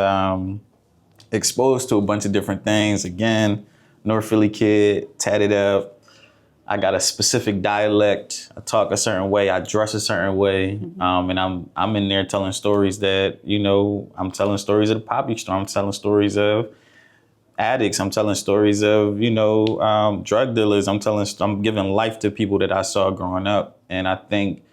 exposed to a bunch of different things. Again, North Philly kid, tatted up. I got a specific dialect. I talk a certain way. I dress a certain way. Mm-hmm. And I'm in there telling stories that, you know, I'm telling stories of the poppy store. I'm telling stories of addicts. I'm telling stories of, you know, drug dealers. I'm giving life to people that I saw growing up. And I think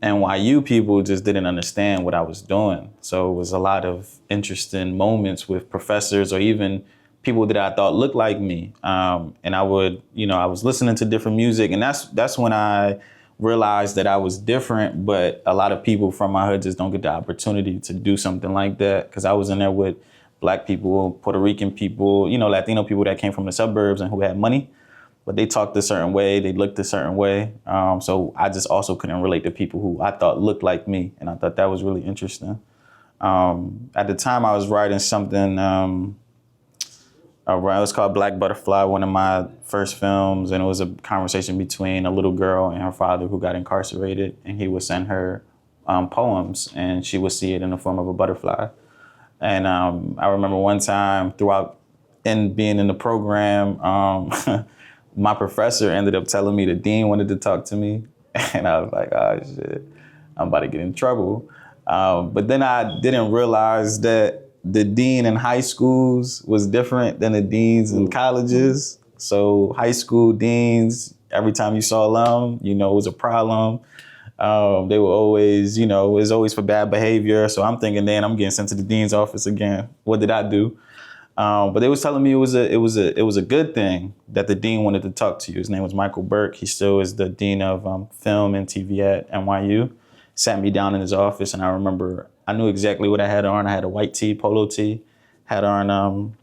NYU people just didn't understand what I was doing. So it was a lot of interesting moments with professors or even people that I thought looked like me. And I would, you know, I was listening to different music, and that's when I realized that I was different, but a lot of people from my hood just don't get the opportunity to do something like that. Because I was in there with Black people, Puerto Rican people, you know, Latino people that came from the suburbs and who had money, but they talked a certain way, they looked a certain way. So I just also couldn't relate to people who I thought looked like me, and I thought that was really interesting. At the time, I was writing something, it was called Black Butterfly, one of my first films, and it was a conversation between a little girl and her father who got incarcerated, and he would send her poems, and she would see it in the form of a butterfly. And I remember one time being in the program, my professor ended up telling me the dean wanted to talk to me, and I was like, oh shit, I'm about to get in trouble. But then I didn't realize that the dean in high schools was different than the deans in colleges. So high school deans, every time you saw them, you know, it was a problem. They were always, you know, it was always for bad behavior. So I'm thinking, then I'm getting sent to the dean's office again. What did I do? But they was telling me it was a good thing that the dean wanted to talk to you. His name was Michael Burke. He still is the dean of film and TV at NYU. Sat me down in his office, and I remember I knew exactly what I had on. I had a white tee, polo tee, had on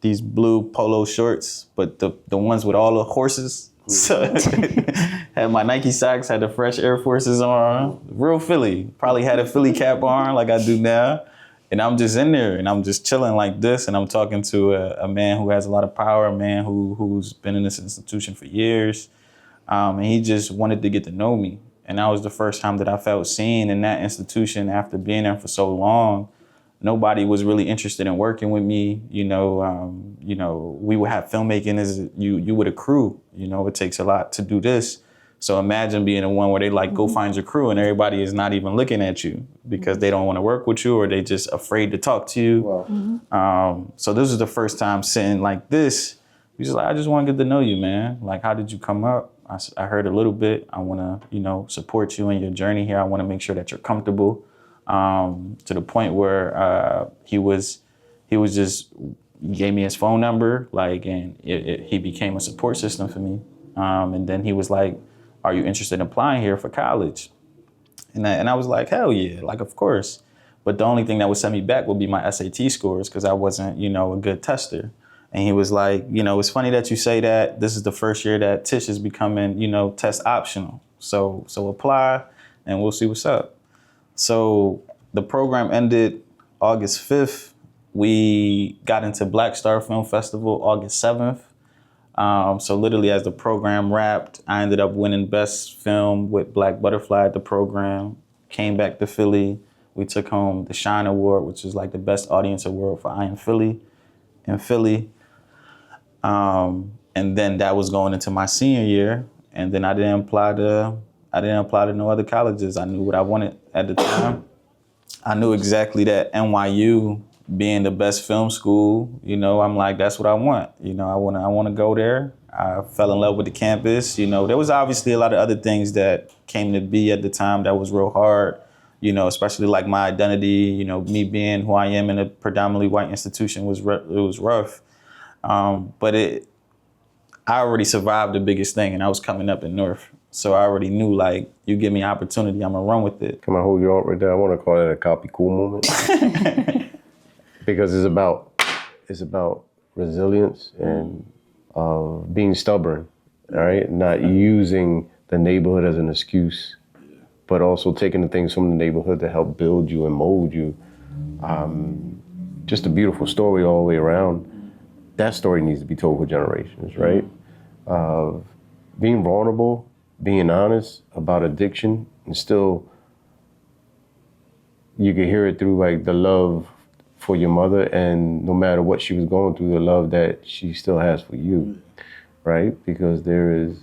these blue polo shorts, but the ones with all the horses. So had my Nike socks, had the fresh Air Forces on, real Philly. Probably had a Philly cap on like I do now. And I'm just in there and I'm just chilling like this. And I'm talking to a man who has a lot of power, a man who's been in this institution for years. And he just wanted to get to know me. And that was the first time that I felt seen in that institution after being there for so long. Nobody was really interested in working with me. You know, we would have filmmaking as you with a crew. You know, it takes a lot to do this. So imagine being the one where they like, go find your crew, and everybody is not even looking at you because they don't want to work with you or they just afraid to talk to you. Wow. So this was the first time sitting like this. He's like, I just want to get to know you, man. Like, how did you come up? I heard a little bit. I want to, you know, support you in your journey here. I want to make sure that you're comfortable. To the point where he gave me his phone number, like, and he became a support system for me. And then he was like, are you interested in applying here for college? And I was like, hell yeah, like, of course. But the only thing that would set me back would be my SAT scores because I wasn't, you know, a good tester. And he was like, you know, it's funny that you say that. This is the first year that Tisch is becoming, you know, test optional. So apply and we'll see what's up. So the program ended August 5th. We got into Black Star Film Festival August 7th. So literally as the program wrapped, I ended up winning Best Film with Black Butterfly at the program. Came back to Philly. We took home the Shine Award, which is like the best audience award for I Am Philly in Philly. And then that was going into my senior year. And then I didn't apply to no other colleges. I knew what I wanted at the time. I knew exactly that NYU being the best film school, you know, I'm like, that's what I want. You know, I want to go there. I fell in love with the campus. You know, there was obviously a lot of other things that came to be at the time that was real hard, you know, especially like my identity, you know, me being who I am in a predominantly white institution was rough. But I already survived the biggest thing and I was coming up in North. So I already knew, like, you give me an opportunity, I'm gonna run with it. Can I hold you up right there? I want to call it a copy cool moment. Because it's about resilience and being stubborn, all right? Not using the neighborhood as an excuse, but also taking the things from the neighborhood to help build you and mold you. Just a beautiful story all the way around. That story needs to be told for generations, right? Being vulnerable, being honest about addiction, and still you can hear it through like the love for your mother, and no matter what she was going through, the love that she still has for you, right? Because there is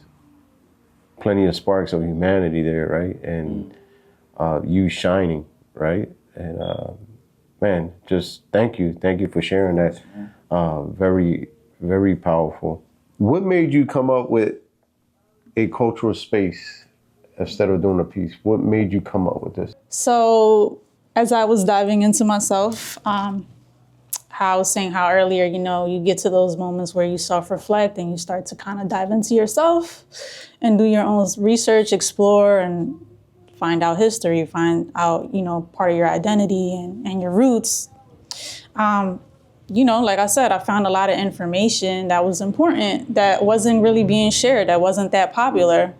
plenty of sparks of humanity there, right? And you shining, right? And man, just thank you for sharing that. Very, very powerful. What made you come up with a cultural space instead of doing a piece? What made you come up with this? So as I was diving into myself, how I was saying how earlier, you know, you get to those moments where you self-reflect and you start to kind of dive into yourself and do your own research, explore and find out history, find out, you know, part of your identity and your roots. You know, like I said, I found a lot of information that was important that wasn't really being shared, that wasn't that popular,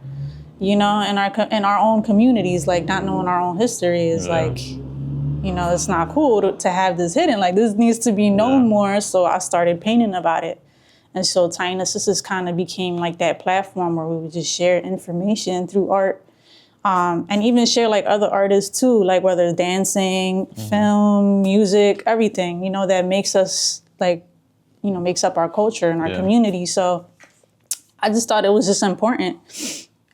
you know, in our own communities. Like, not knowing our own history is like, you know, it's not cool to have this hidden. Like, this needs to be known more. So I started painting about it. And so Taina Sisters kind of became like that platform where we would just share information through art. And even share like other artists too, like whether it's dancing, film, music, everything, you know, that makes us like, you know, makes up our culture and our community. So I just thought it was just important.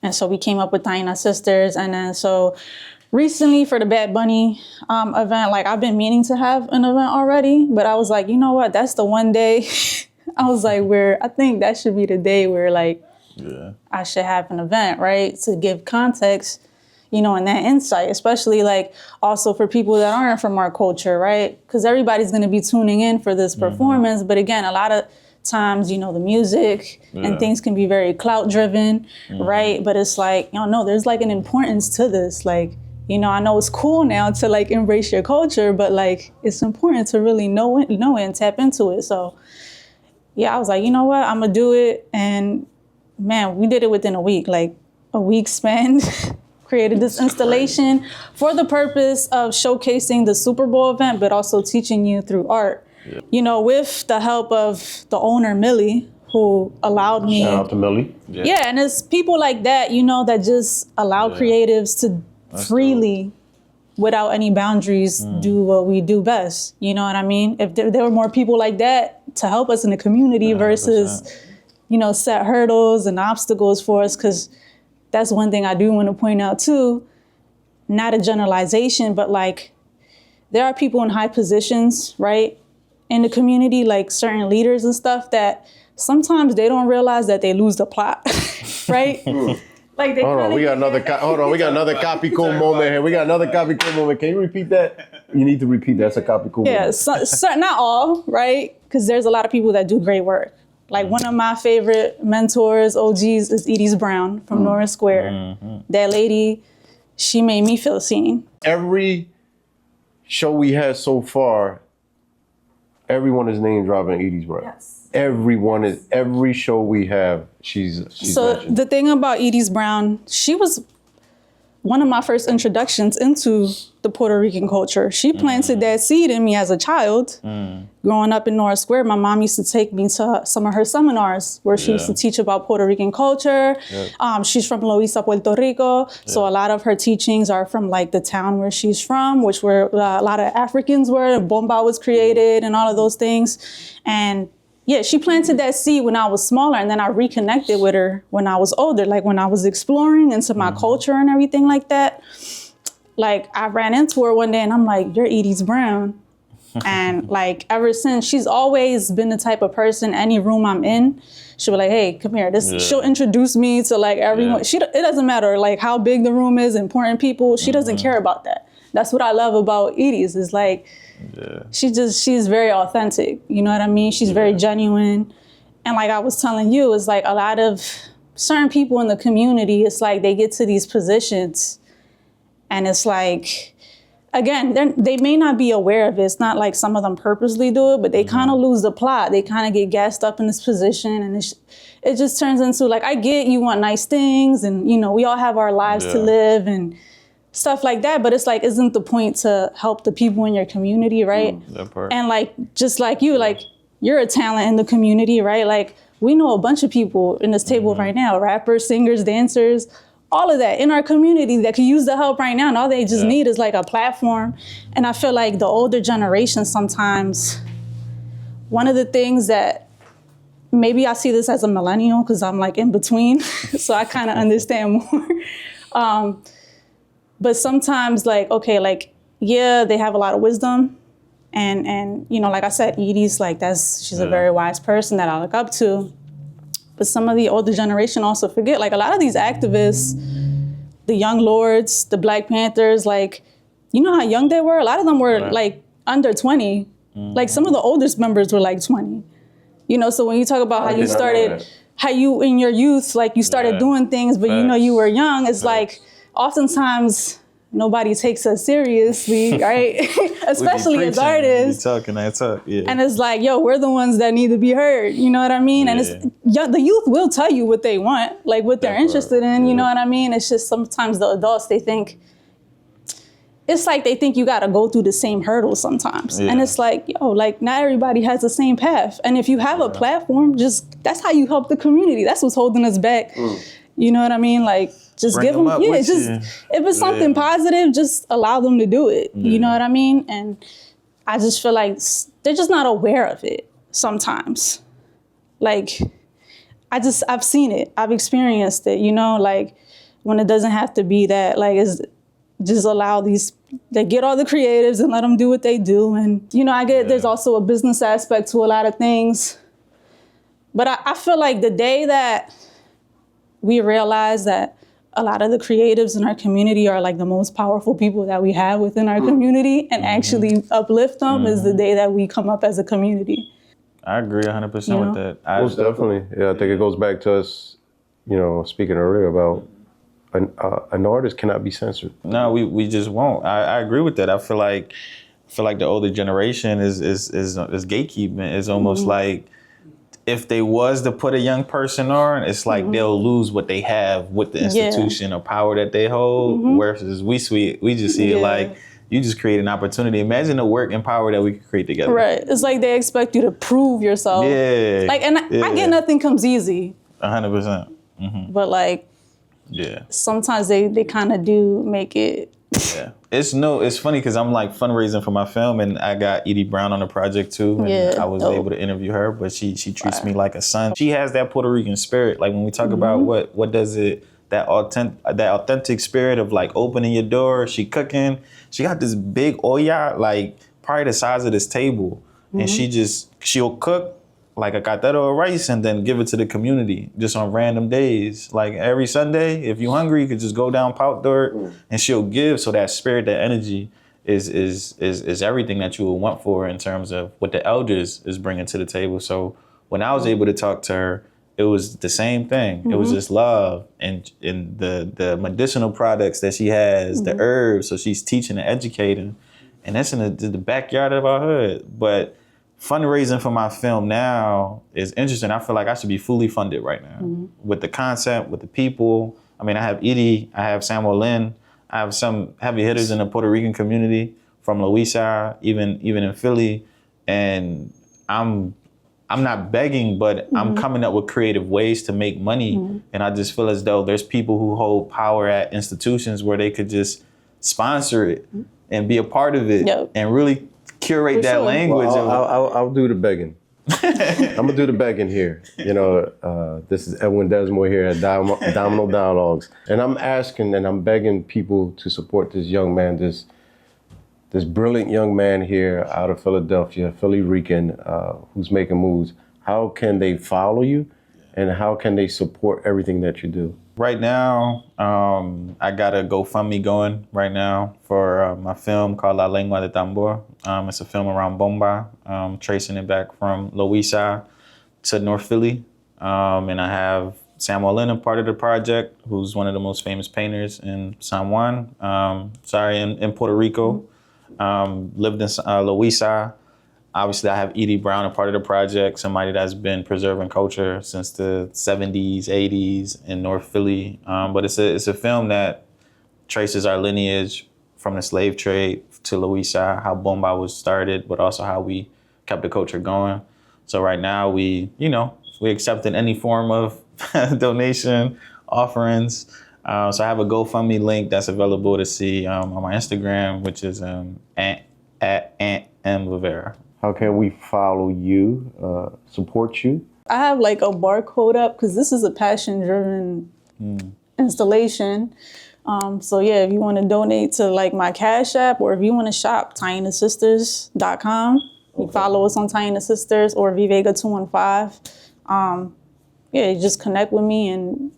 And so we came up with Taina Sisters. And then so recently for the Bad Bunny event, like I've been meaning to have an event already, but I was like, you know what? That's the one day. I was like, where I think that should be the day where like I should have an event, right? To give context, you know, and that insight, especially like also for people that aren't from our culture, right? Because everybody's going to be tuning in for this performance. But again, a lot of times, you know, the music and things can be very clout driven, right? But it's like, you know, no, there's like an importance to this. Like, you know, I know it's cool now to like embrace your culture, but like it's important to really know it and tap into it. So yeah, I was like, you know what, I'm gonna do it. And man, we did it within a week, like a week span. Created this installation for the purpose of showcasing the Super Bowl event, but also teaching you through art. Yeah. You know, with the help of the owner, Millie, who allowed me. Shout out to Millie. Yeah, and it's people like that, you know, that just allow creatives to freely, without any boundaries, do what we do best. You know what I mean? If there were more people like that to help us in the community 100%. Versus, you know, set hurdles and obstacles for us, because that's one thing I do want to point out too, not a generalization, but like there are people in high positions, right, in the community, like certain leaders and stuff, that sometimes they don't realize that they lose the plot, right? Like they hold on, we got another copy cool moment here. We got another copy cool moment. Can you repeat that? You need to repeat that. That's a copy cool moment. Yeah, not all, right? Because there's a lot of people that do great work. Like one of my favorite mentors, OGs, is Edie's Brown from Norris Square. That lady, she made me feel seen. Every show we had so far, everyone is name dropping Edie's Brown. Yes. Every show we have, she's so mentioned. The thing about Edie's Brown, she was one of my first introductions into the Puerto Rican culture. She planted that seed in me as a child. Growing up in Norris Square, my mom used to take me to some of her seminars where she used to teach about Puerto Rican culture. She's from Loíza, Puerto Rico. So a lot of her teachings are from like the town where she's from, which where a lot of Africans were, and bomba was created and all of those things. And yeah, she planted that seed when I was smaller, and then I reconnected with her when I was older, like when I was exploring into my culture and everything like that. Like I ran into her one day and I'm like, you're Edie's Brown. And like ever since, she's always been the type of person, any room I'm in, she'll be like, hey, come here. She'll introduce me to like everyone. It doesn't matter like how big the room is, important people, she doesn't care about that. That's what I love about Edie's, is like, she's very authentic. You know what I mean? She's very genuine. And like I was telling you, it's like a lot of certain people in the community, it's like they get to these positions and it's like, again, they may not be aware of it. It's not like some of them purposely do it, but they kind of lose the plot. They kind of get gassed up in this position, and it just turns into like, I get you want nice things, and you know, we all have our lives to live and stuff like that, but it's like, isn't the point to help the people in your community, right? That part. And like, just like you, like you're a talent in the community, right? Like we know a bunch of people in this table right now, rappers, singers, dancers, all of that in our community that could use the help right now, and all they just need is like a platform. And I feel like the older generation sometimes, one of the things that, maybe I see this as a millennial because I'm like in between, so I kind of understand more. But sometimes like, okay, like, yeah, they have a lot of wisdom. And you know, like I said, Edie's like, she's a very wise person that I look up to. But some of the older generation also forget, like a lot of these activists, the Young Lords, the Black Panthers, like, you know how young they were? A lot of them were like under 20. Like some of the oldest members were like 20. You know, so when you talk about how you started, how you in your youth, like you started doing things, but you know you were young, it's like oftentimes nobody takes us seriously, right? Especially as artists. I talk, And it's like, yo, we're the ones that need to be heard. You know what I mean? And the youth will tell you what they want, like what they're interested in. You know what I mean? It's just sometimes the adults, they think you got to go through the same hurdles sometimes. And it's like, yo, like not everybody has the same path. And if you have a platform, that's how you help the community. That's what's holding us back. You know what I mean? Like, just give them, if it's something positive, just allow them to do it. You know what I mean? And I just feel like they're just not aware of it sometimes. Like, I've seen it, I've experienced it, you know, like when it doesn't have to be that, like just allow they get all the creatives and let them do what they do. And, I get there's also a business aspect to a lot of things. But I feel like the day that we realize that a lot of the creatives in our community are like the most powerful people that we have within our community and actually uplift them is the day that we come up as a community. I agree 100% with that. Most definitely. Yeah, I think it goes back to us, speaking earlier about an artist cannot be censored. No, we just won't. I agree with that. I feel like the older generation is gatekeeping. It's almost like if they was to put a young person on, it's like they'll lose what they have with the institution or power that they hold. Versus we just see it like you just create an opportunity. Imagine the work and power that we could create together. Right. It's like they expect you to prove yourself. Yeah. Like, and I get nothing comes easy. 100%. But like, sometimes they kind of do make it. Yeah. It's funny because I'm like fundraising for my film and I got Edie Brown on the project too. And I was able to interview her, but she treats me like a son. She has that Puerto Rican spirit. Like when we talk about what does it, that authentic spirit of like opening your door, she cooking. She got this big olla, like probably the size of this table. And she'll cook like a caldero of rice and then give it to the community just on random days. Like every Sunday, if you're hungry, you could just go down Pout Dirt and she'll give. So that spirit, that energy is everything that you would want for in terms of what the elders is bringing to the table. So when I was able to talk to her, it was the same thing. It was just love and the medicinal products that she has, the herbs. So she's teaching and educating. And that's in the backyard of our hood. But fundraising for my film now is interesting. I feel like I should be fully funded right now with the concept, with the people. I mean, I have Edie, I have Samuel Lynn, I have some heavy hitters in the Puerto Rican community from Louisa, even in Philly. And I'm not begging, but I'm coming up with creative ways to make money. And I just feel as though there's people who hold power at institutions where they could just sponsor it and be a part of it and really curate that language. Well, I'll do the begging. I'm gonna do the begging here. This is Edwin Desmore here at Domino Dialogues, and I'm asking and I'm begging people to support this young man, this brilliant young man here out of Philadelphia, Philly Rican, who's making moves. How can they follow you, and how can they support everything that you do? Right now, I got a GoFundMe going right now for my film called La Lengua de Tambor. It's a film around bomba, tracing it back from Louisa to North Philly. And I have Samuel Lynn, a part of the project, who's one of the most famous painters in San Juan, in Puerto Rico. Lived in Louisa. Obviously, I have Edie Brown, a part of the project, somebody that's been preserving culture since the 70s, 80s in North Philly. But it's a film that traces our lineage from the slave trade to Louisa, how bomba was started, but also how we kept the culture going. So right now, we accepting any form of donation, offerings. So I have a GoFundMe link that's available to see on my Instagram, which is at Rivera. How can we follow you, support you? I have like a barcode up because this is a passion-driven installation. So yeah, if you want to donate to like my Cash App, or if you want to shop, TainaSisters.com. You follow us on Taina Sisters or Vivega215. Yeah, you just connect with me, and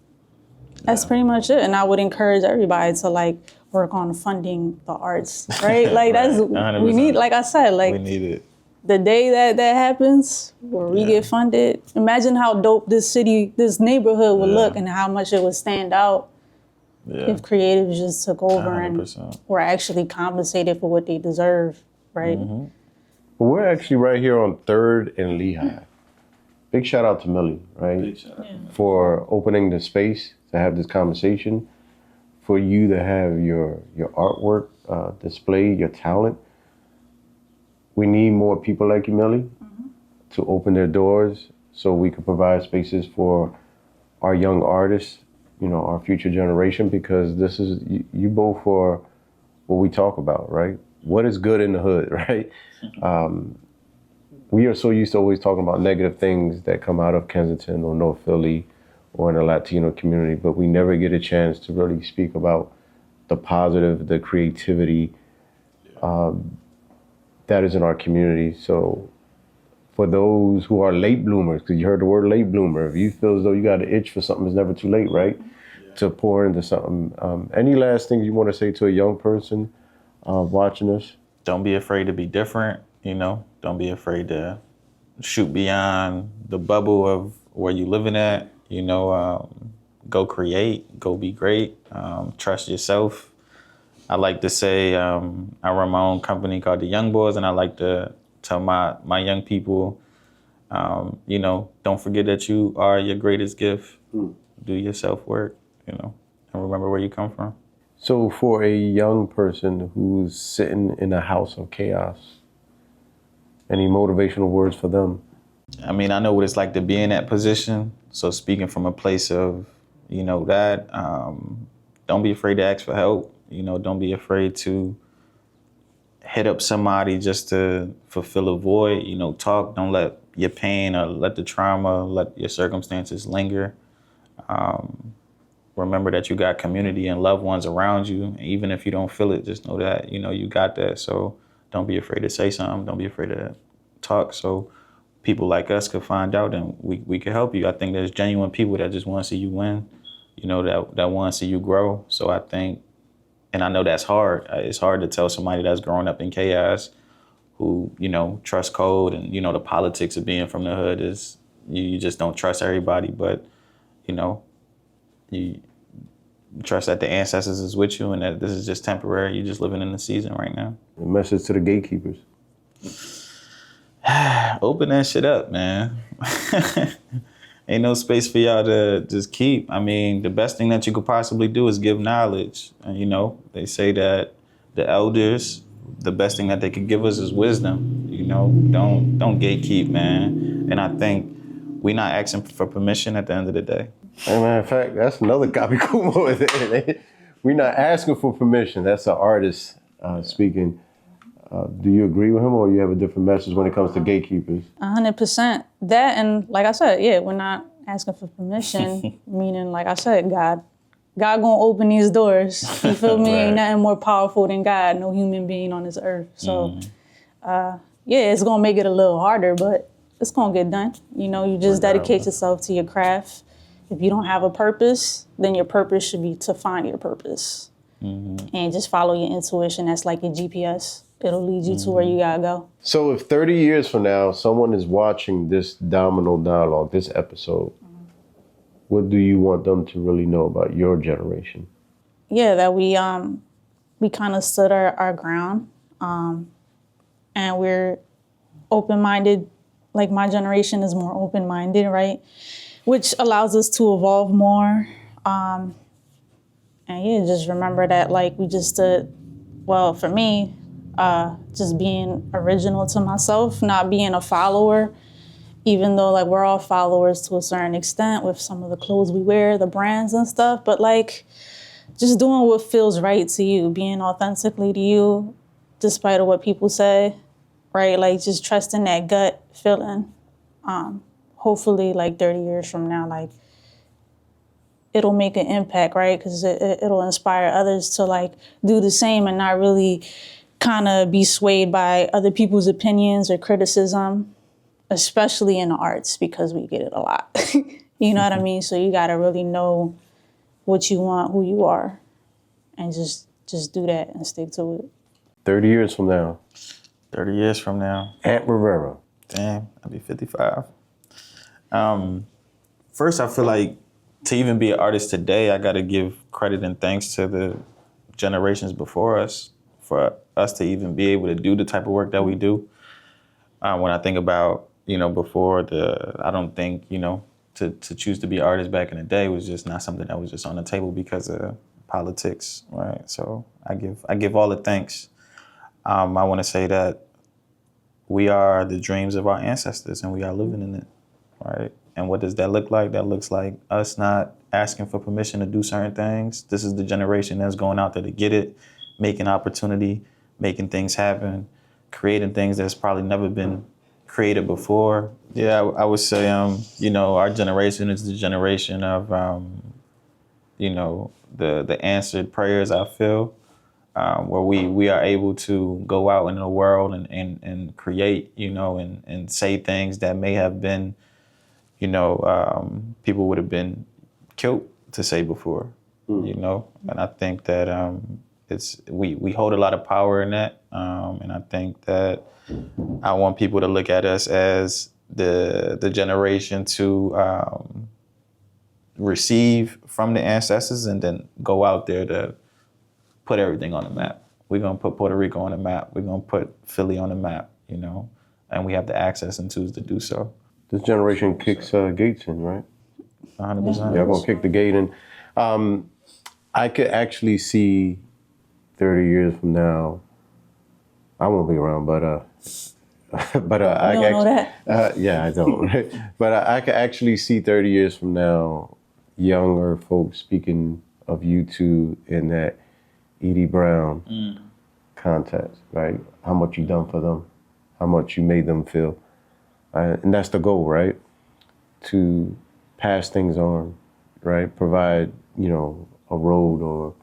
that's pretty much it. And I would encourage everybody to like work on funding the arts, right? Like that's 100%. We need. Like I said, like we need it. The day that happens, where we get funded, imagine how dope this neighborhood would look, and how much it would stand out if creatives just took over 100%. And were actually compensated for what they deserve, right? Well, we're actually right here on 3rd and Lehigh. Big shout out to Millie, right? Big shout out for opening the space to have this conversation, for you to have your artwork displayed, your talent. We need more people like you, Millie, to open their doors so we can provide spaces for our young artists, our future generation, because this is, you both for what we talk about, right? What is good in the hood, right? We are so used to always talking about negative things that come out of Kensington or North Philly or in the Latino community, but we never get a chance to really speak about the positive, the creativity that is in our community. So for those who are late bloomers, because you heard the word late bloomer, if you feel as though you got an itch for something, it's never too late, right? Yeah. To pour into something. Any last things you want to say to a young person watching us? Don't be afraid to be different, you know? Don't be afraid to shoot beyond the bubble of where you're living at, you know? Go create, go be great, trust yourself. I like to say I run my own company called The Young Boys, and I like to tell my young people, you know, don't forget that you are your greatest gift. Do your self-work, you know, and remember where you come from. So for a young person who's sitting in a house of chaos, any motivational words for them? I mean, I know what it's like to be in that position. So speaking from a place of, you know, that, don't be afraid to ask for help. You know, don't be afraid to hit up somebody just to fulfill a void. You know, talk, don't let your pain or let the trauma, let your circumstances linger. Remember that you got community and loved ones around you. Even if you don't feel it, just know that, you know, you got that. So don't be afraid to say something. Don't be afraid to talk. So people like us could find out and we could help you. I think there's genuine people that just want to see you win, you know, that want to see you grow. So I think, and I know that's hard. It's hard to tell somebody that's growing up in chaos who, you know, trust code and, you know, the politics of being from the hood is you just don't trust everybody. But, you know, you trust that the ancestors is with you and that this is just temporary. You're just living in the season right now. A message to the gatekeepers. Open that shit up, man. Ain't no space for y'all to just keep. I mean, the best thing that you could possibly do is give knowledge. And, you know, they say that the elders, the best thing that they could give us is wisdom. You know, don't gatekeep, man. And I think we're not asking for permission at the end of the day. As a matter of fact, that's another copy Kumo. We're not asking for permission. That's an artist speaking. Do you agree with him, or you have a different message when it comes to gatekeepers? 100%. That, and like I said, yeah, we're not asking for permission, meaning, like I said, God gonna open these doors. You feel me? Right. Ain't nothing more powerful than God, no human being on this earth. So, yeah, it's gonna make it a little harder, but it's gonna get done. You know, you just dedicate yourself to your craft. If you don't have a purpose, then your purpose should be to find your purpose. And just follow your intuition. That's like your GPS. It'll lead you to where you gotta go. So if 30 years from now, someone is watching this Domino Dialogue, this episode, what do you want them to really know about your generation? Yeah, that we kind of stood our ground, and we're open-minded. Like my generation is more open-minded, right? Which allows us to evolve more. And yeah, just remember that like we just stood, well, for me, just being original to myself, not being a follower, even though like we're all followers to a certain extent with some of the clothes we wear, the brands and stuff, but like just doing what feels right to you, being authentically to you, despite of what people say, right? Like just trusting that gut feeling. Hopefully like 30 years from now, like it'll make an impact, right? Because it'll inspire others to like do the same and not really kind of be swayed by other people's opinions or criticism, especially in the arts, because we get it a lot. You know what I mean? So you got to really know what you want, who you are, and just do that and stick to it. 30 years from now. 30 years from now. At Rivera. Damn, I'll be 55. First, I feel like to even be an artist today, I got to give credit and thanks to the generations before us for us to even be able to do the type of work that we do. When I think about, you know, before I don't think, you know, to choose to be an artist back in the day was just not something that was just on the table because of politics, right? So I give all the thanks. I want to say that we are the dreams of our ancestors and we are living in it, right? And what does that look like? That looks like us not asking for permission to do certain things. This is the generation that's going out there to get it, making opportunity, making things happen, creating things that's probably never been created before. Yeah, I would say, you know, our generation is the generation of, you know, the answered prayers, I feel, where we are able to go out in the world and create, and say things that may have been, people would have been killed to say before, and I think that we hold a lot of power in that, and I think that I want people to look at us as the generation to receive from the ancestors and then go out there to put everything on the map. We're gonna put Puerto Rico on the map. We're gonna put Philly on the map, and we have the access and tools to do so. This generation kicks gates in, right? 100%. Yeah, I'm gonna kick the gate in. I could actually see 30 years from now, I won't be around, but I don't know that. Yeah, I don't. Right? But I could actually see 30 years from now, younger folks speaking of you two in that Edie Brown context, right? How much you done for them, how much you made them feel, and that's the goal, right? To pass things on, right? Provide, a road or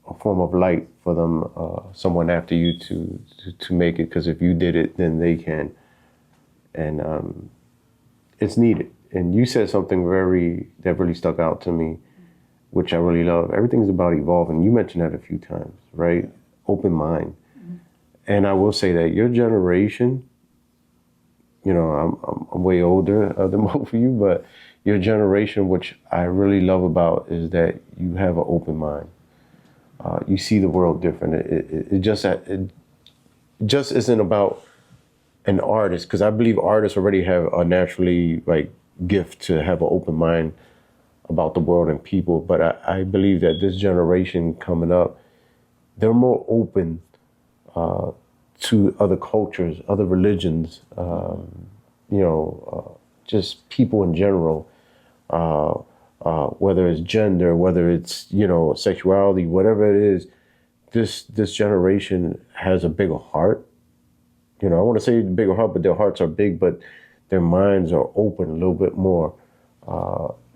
a form of light for them, someone after you to make it. Because if you did it, then they can. And it's needed. And you said something that really stuck out to me, which I really love. Everything's about evolving. You mentioned that a few times, right? Open mind. Mm-hmm. And I will say that your generation, I'm way older than both of you, but your generation, which I really love about, is that you have an open mind. You see the world different. It just isn't about an artist, because I believe artists already have a naturally gift to have an open mind about the world and people. But I believe that this generation coming up, they're more open to other cultures, other religions, just people in general, whether it's gender, whether it's, sexuality, whatever it is. This generation has a bigger heart. I want to say bigger heart, but their hearts are big, but their minds are open a little bit more,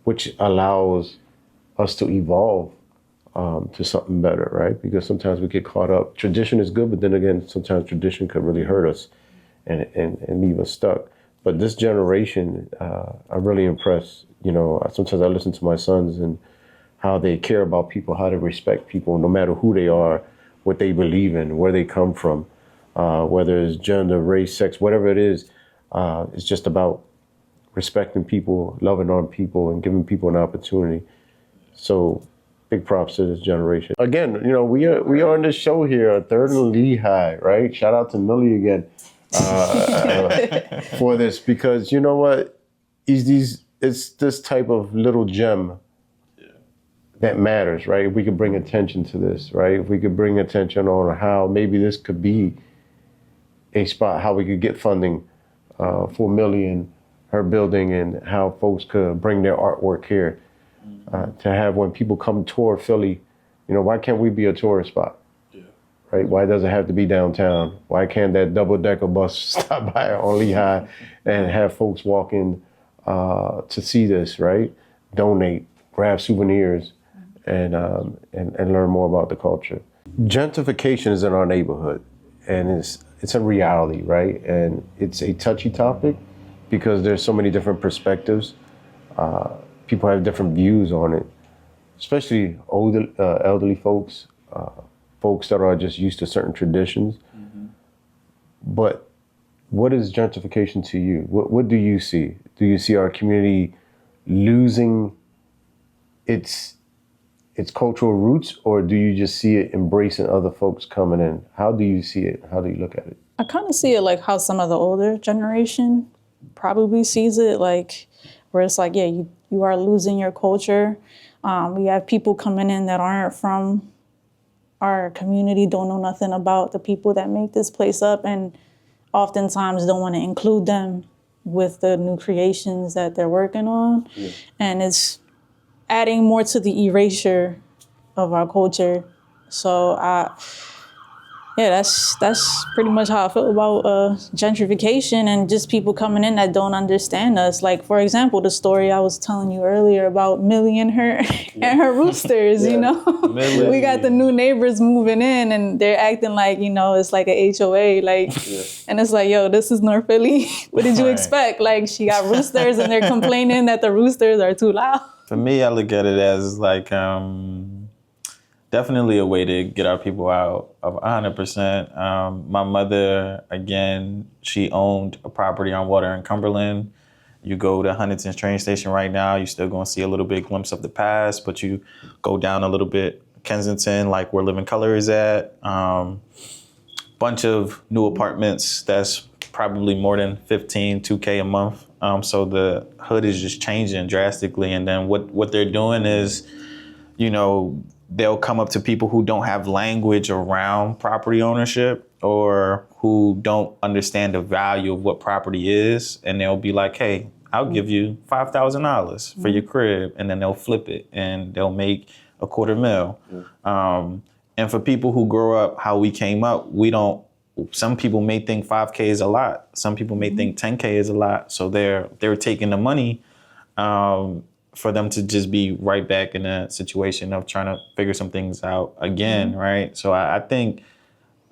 which allows us to evolve to something better, right? Because sometimes we get caught up. Tradition is good, but then again, sometimes tradition could really hurt us and leave us stuck. But this generation, I'm really impressed. Sometimes I listen to my sons and how they care about people, how they respect people, no matter who they are, what they believe in, where they come from, whether it's gender, race, sex, whatever it is. It's just about respecting people, loving on people, and giving people an opportunity. So big props to this generation. Again, we are on this show here, a Third and Lehigh, right? Shout out to Millie again for this, because you know what? It's this type of little gem that matters, right? If we could bring attention to this, right? If we could bring attention on how maybe this could be a spot, how we could get funding for Millie and her building, and how folks could bring their artwork here to have when people come tour Philly. Why can't we be a tourist spot? Yeah. Right? Why does it have to be downtown? Why can't that double-decker bus stop by on Lehigh and have folks walk in to see this, right? Donate, grab souvenirs, and learn more about the culture. Gentrification is in our neighborhood, and it's a reality, right? And it's a touchy topic because there's so many different perspectives. People have different views on it, especially older, elderly folks, folks that are just used to certain traditions. Mm-hmm. But what is gentrification to you? What do you see? Do you see our community losing its cultural roots, or do you just see it embracing other folks coming in? How do you see it? How do you look at it? I kind of see it like how some of the older generation probably sees it, where it's you are losing your culture. We have people coming in that aren't from our community, don't know nothing about the people that make this place up, and oftentimes don't want to include them with the new creations that they're working on. Yeah. And it's adding more to the erasure of our culture. So Yeah, that's pretty much how I feel about gentrification and just people coming in that don't understand us. Like, for example, the story I was telling you earlier about Millie and her and her roosters. You know, we got the new neighbors moving in, and they're acting like, you know, it's like a HOA. Like, and it's like, yo, this is North Philly. What did you expect? Like, she got roosters, and they're complaining that the roosters are too loud. For me, I look at it as like definitely a way to get our people out of 100%. My mother, again, she owned a property on water in Cumberland. You go to Huntington's train station right now, you're still going to see a little bit glimpse of the past, but you go down a little bit, Kensington, like where Living Color is at. Bunch of new apartments that's probably more than 2K a month. So the hood is just changing drastically. And then what they're doing is, you know, they'll come up to people who don't have language around property ownership or who don't understand the value of what property is. And they'll be like, hey, I'll give you $5,000 for your crib. And then they'll flip it and they'll make $250,000. And for people who grow up how we came up, some people may think 5K is a lot. Some people may think 10K is a lot. So they're taking the money for them to just be right back in a situation of trying to figure some things out again, right? So I think,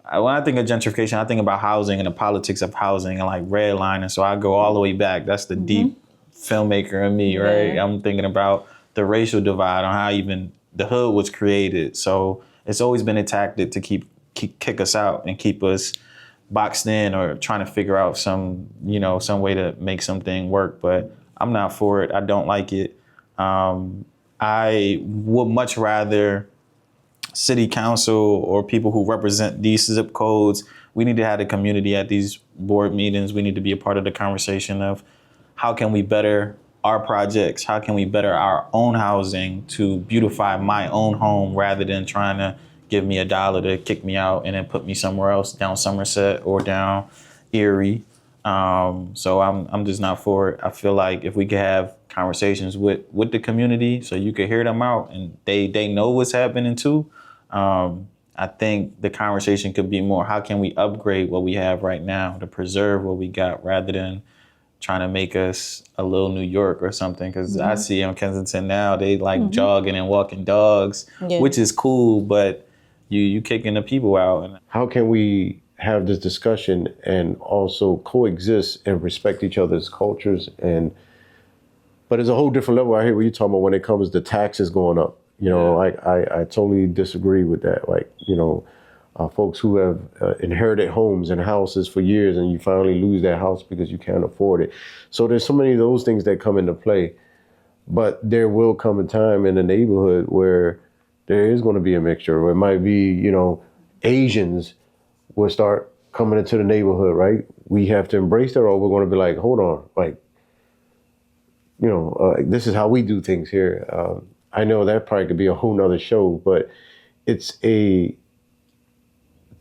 when I think of gentrification, I think about housing and the politics of housing and like redlining. So I go all the way back. That's the deep filmmaker in me, right? Yeah. I'm thinking about the racial divide on how even the hood was created. So it's always been a tactic to kick us out and keep us boxed in or trying to figure out some way to make something work. But I'm not for it. I don't like it. I would much rather city council or people who represent these zip codes, we need to have the community at these board meetings. We need to be a part of the conversation of how can we better our projects? How can we better our own housing to beautify my own home rather than trying to give me $1 to kick me out and then put me somewhere else, down Somerset or down Erie. So I'm just not for it. I feel like if we could have conversations with the community so you could hear them out and they know what's happening too. I think the conversation could be more, how can we upgrade what we have right now to preserve what we got rather than trying to make us a little New York or something? Because I see in Kensington now, they like jogging and walking dogs, which is cool, but you kicking the people out. How can we have this discussion and also coexist and respect each other's cultures? But it's a whole different level. I hear what you're talking about when it comes to taxes going up. You know, like I totally disagree with that. Like, you know, folks who have inherited homes and houses for years and you finally lose that house because you can't afford it. So there's so many of those things that come into play. But there will come a time in the neighborhood where there is going to be a mixture. Where it might be, you know, Asians will start coming into the neighborhood, right? We have to embrace that, or we're going to be like, hold on, like, you know, this is how we do things here. I know that probably could be a whole nother show, but it's a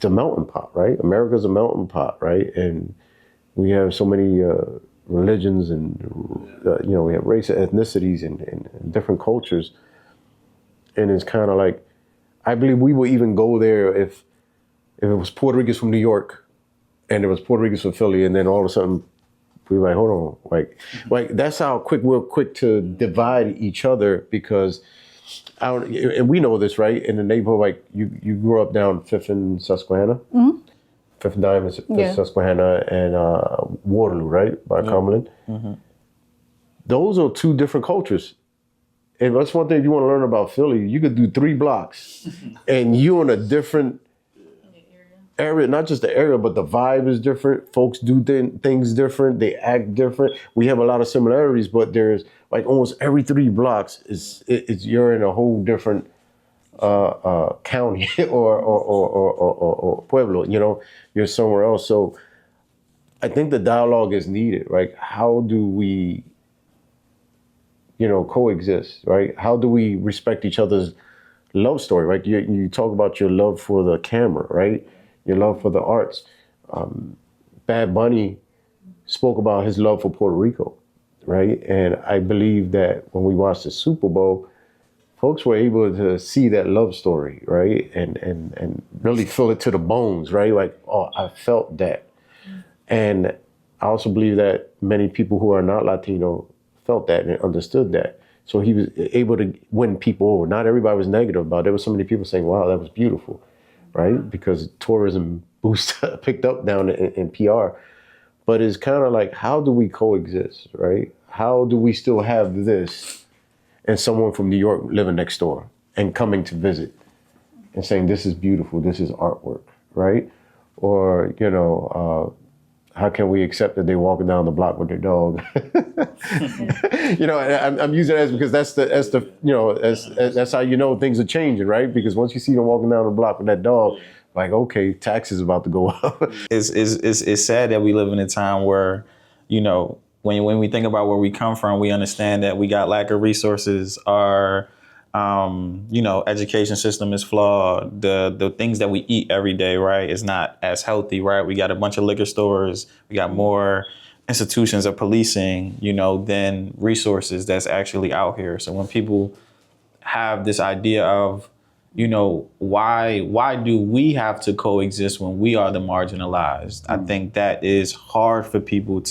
melting pot, right? America's a melting pot, right? And we have so many religions and, you know, we have race, ethnicities and different cultures. And it's kind of like, I believe we will even go there if it was Puerto Ricans from New York and there was Puerto Ricans from Philly, and then all of a sudden we were like, hold on, like that's how we're quick to divide each other, because and we know this, right? In the neighborhood, like you grew up down Fifth and Susquehanna, Fifth and Dime and Susquehanna, and Waterloo, right, by Cumberland. Those are two different cultures. And that's one thing, if you want to learn about Philly, you could do 3 blocks and you're in a different area, not just the area, but the vibe is different. Folks do things different. They act different. We have a lot of similarities, but there's like almost every 3 blocks is you're in a whole different county or pueblo, you know, you're somewhere else. So I think the dialogue is needed, right? How do we, you know, coexist, right? How do we respect each other's love story, right? You talk about your love for the camera, right? Your love for the arts. Bad Bunny spoke about his love for Puerto Rico, right? And I believe that when we watch the Super Bowl, folks were able to see that love story, right? And really feel it to the bones, right? Like, oh, I felt that. And I also believe that many people who are not Latino felt that and understood that. So he was able to win people over. Not everybody was negative about it. There were so many people saying, wow, that was beautiful, right? Because tourism picked up down in PR. But it's kind of like, how do we coexist, right? How do we still have this and someone from New York living next door and coming to visit and saying, this is beautiful, this is artwork, right? Or, how can we accept that they're walking down the block with their dog? I'm using that because that's how you know things are changing, right? Because once you see them walking down the block with that dog, like, okay, taxes about to go up. It's sad that we live in a time where, when we think about where we come from, we understand that we got lack of resources. Our education system is flawed. The things that we eat every day, right, is not as healthy, right? We got a bunch of liquor stores. We got more institutions of policing, than resources that's actually out here. So when people have this idea of, why do we have to coexist when we are the marginalized? I think that is hard for people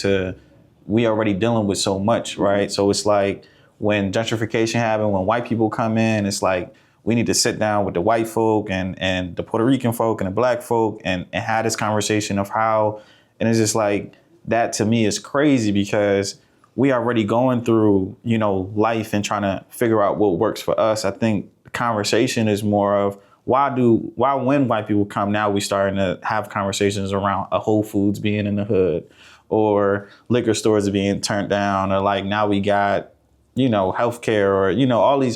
we already dealing with so much, right? So it's like, when gentrification happened, when white people come in, it's like we need to sit down with the white folk and the Puerto Rican folk and the black folk and have this conversation of how, and it's just like, that to me is crazy because we already going through, life and trying to figure out what works for us. I think the conversation is more of why when white people come now, we starting to have conversations around a Whole Foods being in the hood or liquor stores being turned down, or like now we got, healthcare, or,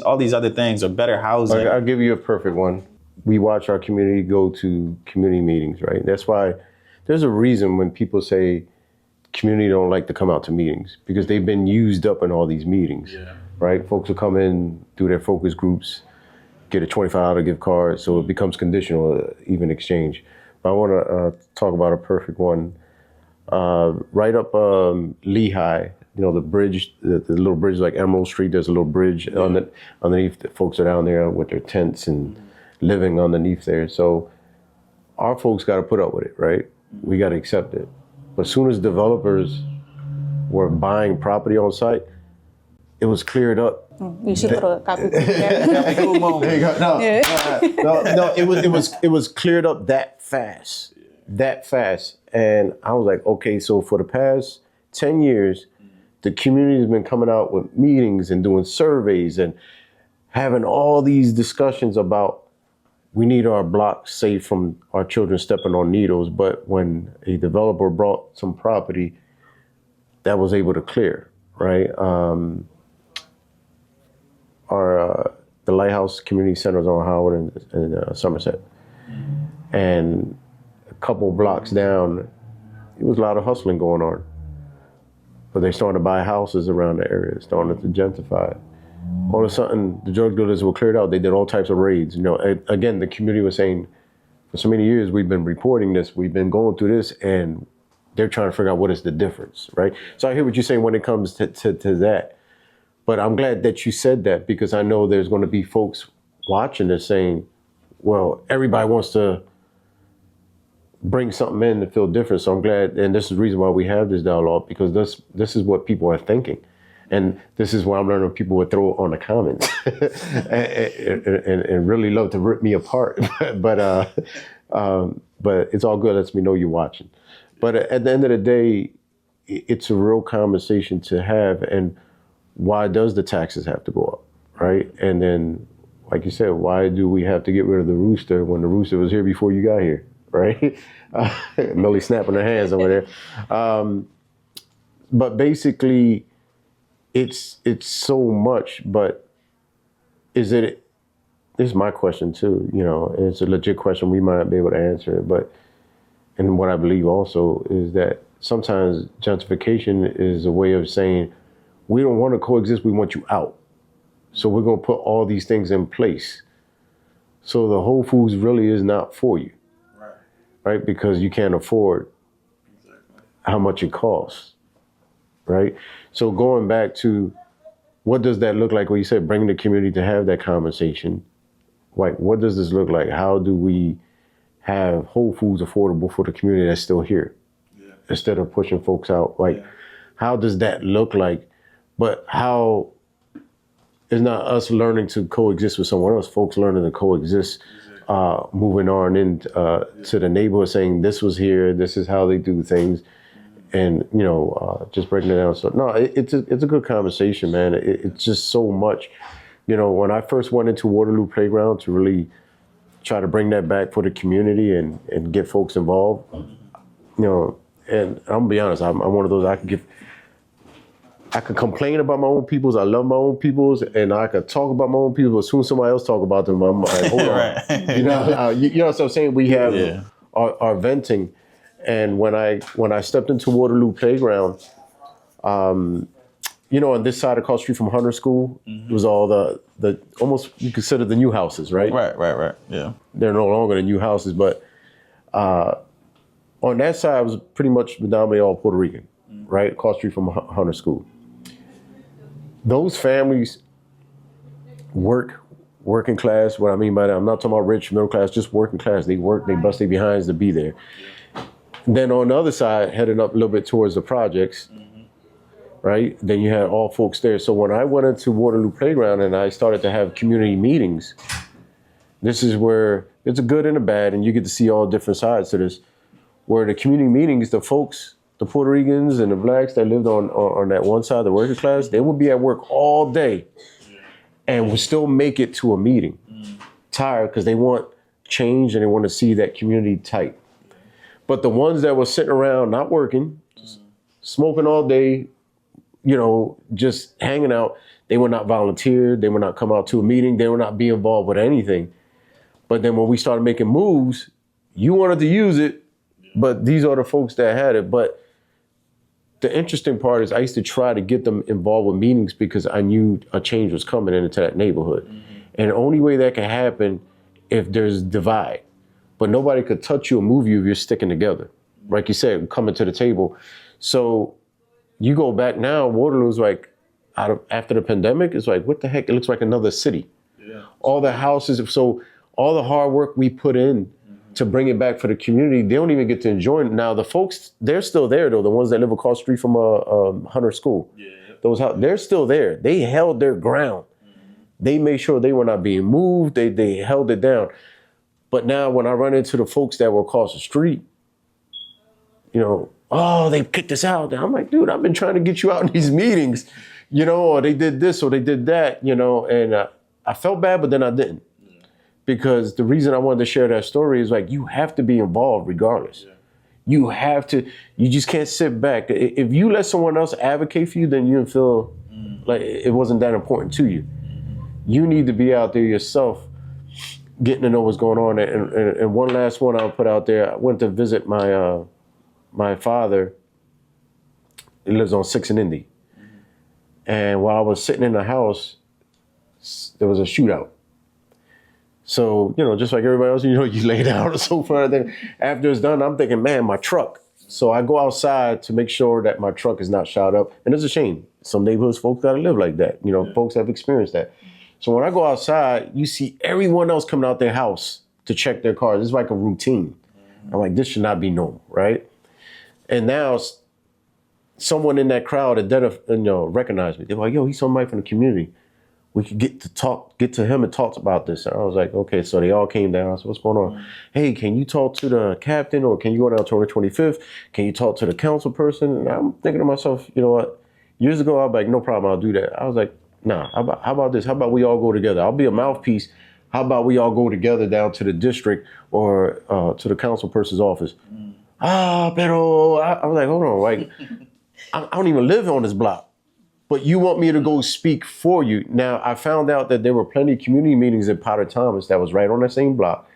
all these other things, or better housing. I'll give you a perfect one. We watch our community go to community meetings, right? That's why there's a reason when people say community don't like to come out to meetings, because they've been used up in all these meetings, right? Folks will come in, do their focus groups, get a $25 gift card, so it becomes conditional, even exchange. But I want to talk about a perfect one. Right up Lehigh, the bridge, the little bridge like Emerald Street, there's a little bridge underneath. The folks are down there with their tents and living underneath there. So our folks got to put up with it, right? We got to accept it. But as soon as developers were buying property on site, it was cleared up. You should put a copy there. There you go. No, it was cleared up that fast. And I was like, okay, so for the past 10 years, the community has been coming out with meetings and doing surveys and having all these discussions about we need our blocks safe from our children stepping on needles. But when a developer brought some property, that was able to clear, right? The Lighthouse Community Center is on Howard and Somerset. And a couple blocks down, it was a lot of hustling going on. But they started to buy houses around the area, starting to gentrify. All of a sudden, the drug dealers were cleared out. They did all types of raids. Again, the community was saying, for so many years, we've been reporting this, we've been going through this, and they're trying to figure out what is the difference, right? So I hear what you're saying when it comes to that. But I'm glad that you said that, because I know there's going to be folks watching this saying, well, everybody wants to bring something in to feel different. So I'm glad, and this is the reason why we have this dialogue, because this is what people are thinking. And this is why I'm learning people would throw on the comments and really love to rip me apart. But it's all good. It lets me know you're watching. But at the end of the day, it's a real conversation to have. And why does the taxes have to go up, right? And then, like you said, why do we have to get rid of the rooster when the rooster was here before you got here, right? Millie snapping her hands over there. But basically, it's so much, but this is my question too, and it's a legit question, we might not be able to answer it, but, and what I believe also is that sometimes gentrification is a way of saying, we don't want to coexist, we want you out. So we're going to put all these things in place. So the Whole Foods really is not for you, right? Because you can't afford how much it costs, right? So going back to what does that look like when you said bring the community to have that conversation? Like, what does this look like? How do we have Whole Foods affordable for the community that's still here instead of pushing folks out? Like, how does that look like? But how is not us learning to coexist with someone else, folks learning to coexist, moving on into to the neighborhood saying this was here, this is how they do things, and just breaking it down. So no, it's a good conversation, man. It's just so much. When I first went into Waterloo Playground to really try to bring that back for the community and get folks involved, and I'm gonna be honest, I'm one of those, I could complain about my own peoples. I love my own peoples, and I could talk about my own people. As soon as somebody else talk about them, I'm like, hold on. Right. You know what I'm saying? We have our venting, and when I stepped into Waterloo Playground, on this side across the street from Hunter School, it was all the almost you consider the new houses, right? Right. Yeah. They're no longer the new houses, but on that side was pretty much predominantly all Puerto Rican, right? Across the street from Hunter School. Those families working class. What I mean by that, I'm not talking about rich, middle class, just working class. They work, they bust their behinds to be there. And then on the other side, heading up a little bit towards the projects, right? Then you had all folks there. So when I went into Waterloo Playground and I started to have community meetings, this is where it's a good and a bad, and you get to see all different sides to this. Where the community meetings, the folks, the Puerto Ricans and the blacks that lived on that one side, the working class, they would be at work all day and would still make it to a meeting. Tired because they want change and they want to see that community tight. But the ones that were sitting around not working, smoking all day, just hanging out, they would not volunteer, they would not come out to a meeting, they would not be involved with anything. But then when we started making moves, you wanted to use it, but these are the folks that had it. But the interesting part is I used to try to get them involved with meetings because I knew a change was coming into that neighborhood. And the only way that can happen if there's divide. But nobody could touch you or move you if you're sticking together. Like you said, coming to the table. So you go back now, Waterloo's like, after the pandemic, it's like, what the heck? It looks like another city. Yeah. All the houses, so all the hard work we put in to bring it back for the community, they don't even get to enjoy it. Now the folks, they're still there though, the ones that live across the street from Hunter School. Yeah. They're still there. They held their ground. They made sure they were not being moved. They held it down. But now when I run into the folks that were across the street, oh, they kicked us out. I'm like, dude, I've been trying to get you out in these meetings, or they did this or they did that, and I felt bad, but then I didn't. Because the reason I wanted to share that story is like, you have to be involved regardless. Yeah. You just can't sit back. If you let someone else advocate for you, then you feel like it wasn't that important to you. You need to be out there yourself, getting to know what's going on. And one last one I'll put out there, I went to visit my father. He lives on 6th and Indy. And while I was sitting in the house, there was a shootout. So, just like everybody else, you lay down on the sofa. And then after it's done, I'm thinking, man, my truck. So I go outside to make sure that my truck is not shot up. And it's a shame. Some neighborhoods, folks got to live like that. Folks have experienced that. So when I go outside, you see everyone else coming out their house to check their cars. It's like a routine. I'm like, this should not be normal, right? And now someone in that crowd recognized me. They're like, yo, he's somebody from the community. We could get to him and talk about this. And I was like, okay, so they all came down. I said, what's going on? Hey, can you talk to the captain or can you go down to the 25th? Can you talk to the council person? And I'm thinking to myself, you know what? Years ago, I was like, no problem, I'll do that. I was like, nah, how about this? How about we all go together? I'll be a mouthpiece. How about we all go together down to the district or to the council person's office? Pero I was like, hold on, like, I don't even live on this block. But you want me to go speak for you. Now, I found out that there were plenty of community meetings at Potter Thomas that was right on that same block.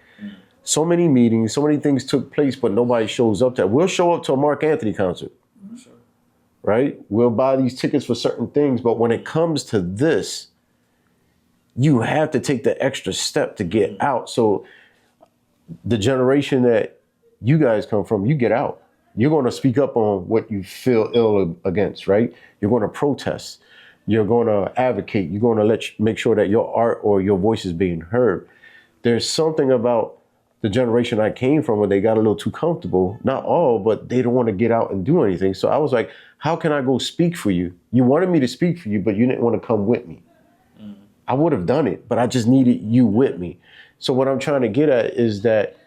So many meetings, so many things took place, but nobody shows up to that. We'll show up to a Mark Anthony concert, right? We'll buy these tickets for certain things, but when it comes to this, you have to take the extra step to get out. So the generation that you guys come from, you get out. You're going to speak up on what you feel ill against, right? You're going to protest You're going to advocate. You're going to make sure that your art or your voice is being heard. There's something about the generation I came from where they got a little too comfortable. Not all, but they don't want to get out and do anything. So I was like, how can I go speak for you? You wanted me to speak for you, but you didn't want to come with me. I would have done it, but I just needed you with me. So what I'm trying to get at is that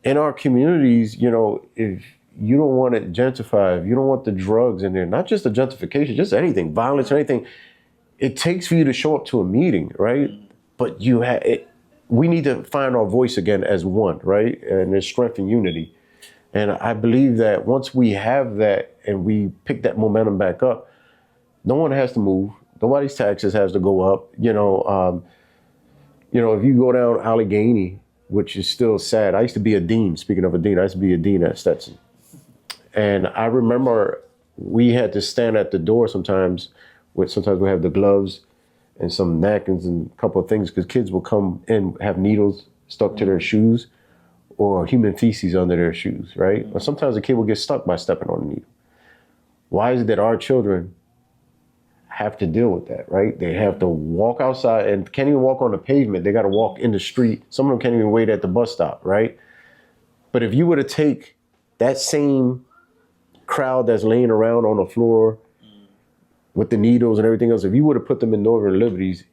in our communities, you know, if you don't want it gentrified, if you don't want the drugs in there, not just the gentrification, just anything, violence, anything, it takes for you to show up to a meeting, right? But we need to find our voice again as one, right? And there's strength in unity. And I believe that once we have that and we pick that momentum back up, no one has to move. Nobody's taxes has to go up. If you go down Allegheny, which is still sad. I used to be a dean. Speaking of a dean, I used to be a dean at Stetson. And I remember we had to stand at the door sometimes we have the gloves and some napkins and a couple of things because kids will come in, have needles stuck to their shoes or human feces under their shoes, right? Or sometimes a kid will get stuck by stepping on a needle. Why is it that our children have to deal with that, right? They have to walk outside and can't even walk on the pavement. They got to walk in the street. Some of them can't even wait at the bus stop, right? But if you were to take that same crowd that's laying around on the floor with the needles and everything else, if you were to put them in Northern Liberties,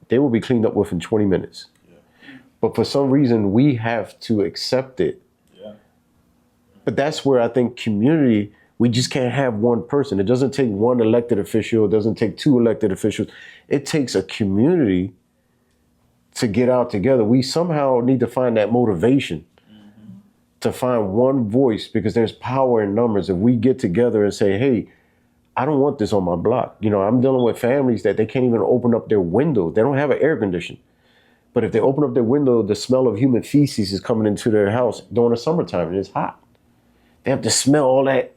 they will be cleaned up within 20 minutes. Yeah. But for some reason, we have to accept it. Yeah. But that's where I think community, we just can't have one person. It doesn't take one elected official. It doesn't take two elected officials. It takes a community to get out together. We somehow need to find that motivation to find one voice because there's power in numbers. If we get together and say, hey, I don't want this on my block. You know, I'm dealing with families that they can't even open up their windows. They don't have an air condition. But if they open up their window, the smell of human feces is coming into their house during the summertime and it's hot. They have to smell all that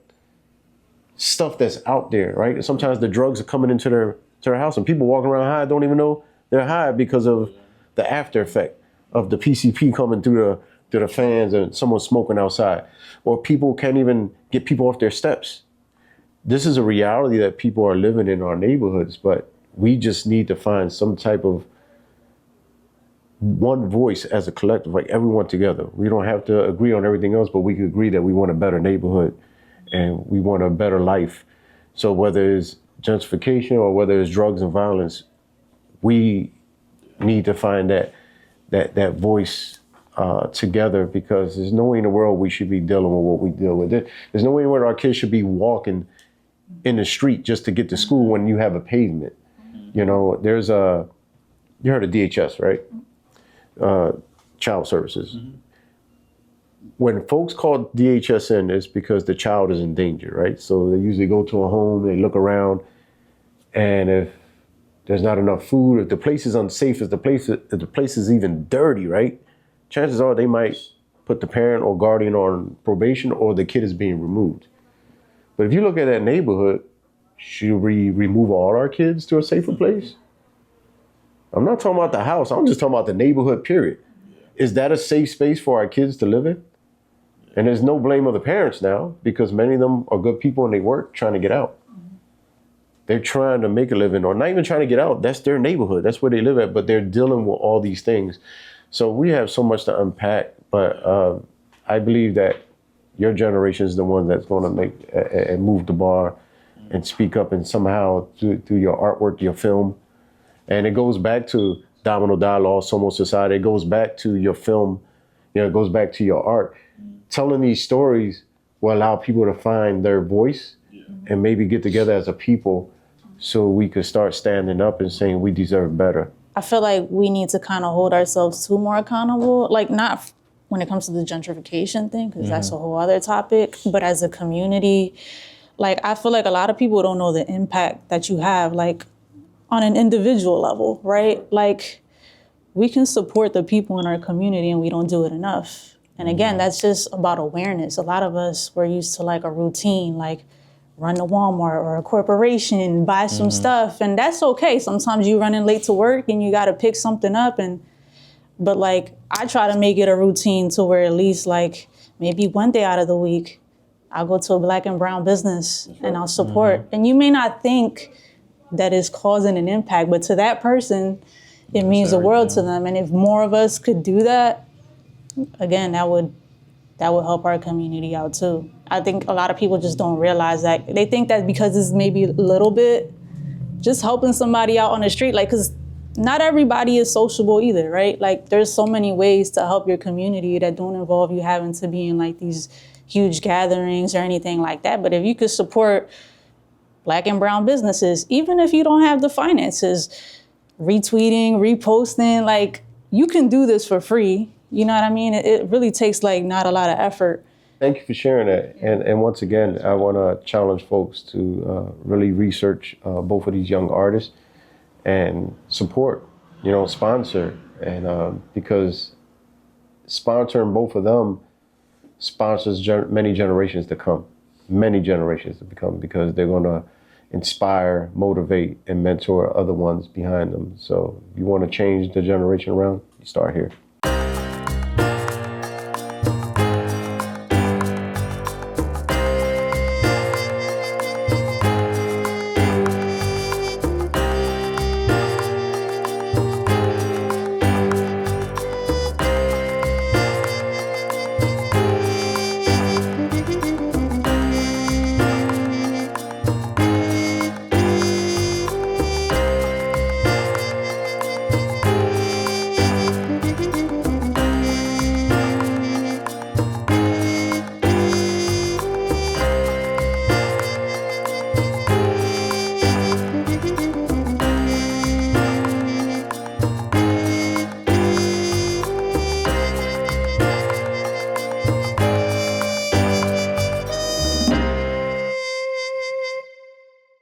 stuff that's out there, right? And sometimes the drugs are coming into their house and people walking around high don't even know they're high because of the after effect of the PCP coming through the fans and someone smoking outside. Or people can't even get people off their steps. This is a reality that people are living in our neighborhoods, but we just need to find some type of one voice as a collective, like everyone together. We don't have to agree on everything else, but we can agree that we want a better neighborhood and we want a better life. So whether it's gentrification or whether it's drugs and violence, we need to find that voice together because there's no way in the world we should be dealing with what we deal with. There's no way in the world our kids should be walking in the street just to get to school when you have a pavement. You know, you heard of DHS, right? Child Services. When folks call DHS in, it's because the child is in danger, right? So they usually go to a home, they look around, and if there's not enough food, if the place is unsafe, if the place is even dirty, right? Chances are they might put the parent or guardian on probation or the kid is being removed. But if you look at that neighborhood, should we remove all our kids to a safer place? I'm not talking about the house. I'm just talking about the neighborhood, period. Is that a safe space for our kids to live in? And there's no blame of the parents now because many of them are good people and they work trying to get out. They're trying to make a living or not even trying to get out. That's their neighborhood. That's where they live at, but they're dealing with all these things. So we have so much to unpack, but I believe that your generation is the one that's going to make and move the bar and speak up and somehow through your artwork, your film. And it goes back to Domino Dialogues, Somo Society. It goes back to your film. You know, it goes back to your art. Telling these stories will allow people to find their voice and maybe get together as a people so we could start standing up and saying we deserve better. I feel like we need to kind of hold ourselves too more accountable, like not when it comes to the gentrification thing, because that's a whole other topic, but as a community, like I feel like a lot of people don't know the impact that you have, like on an individual level, right? Like we can support the people in our community and we don't do it enough. And again, that's just about awareness. A lot of us, we're used to like a routine, like run to Walmart or a corporation, buy some stuff, and that's okay. Sometimes you running late to work and you gotta pick something up, but like I try to make it a routine to where at least like maybe one day out of the week, I'll go to a Black and brown business and I'll support. And you may not think that is causing an impact. But to that person, it means the world to them. And if more of us could do that, again, that would help our community out too. I think a lot of people just don't realize that. They think that because it's maybe a little bit, just helping somebody out on the street, like, because not everybody is sociable either, right? Like, there's so many ways to help your community that don't involve you having to be in like these huge gatherings or anything like that. But if you could support Black and brown businesses, even if you don't have the finances, retweeting, reposting, like, you can do this for free. You know what I mean? It really takes like not a lot of effort. Thank you for sharing that. And once again, I want to challenge folks to really research both of these young artists and support, sponsor. And because sponsoring both of them sponsors many generations to come, because they're going to inspire, motivate, and mentor other ones behind them. So if you want to change the generation around, you start here.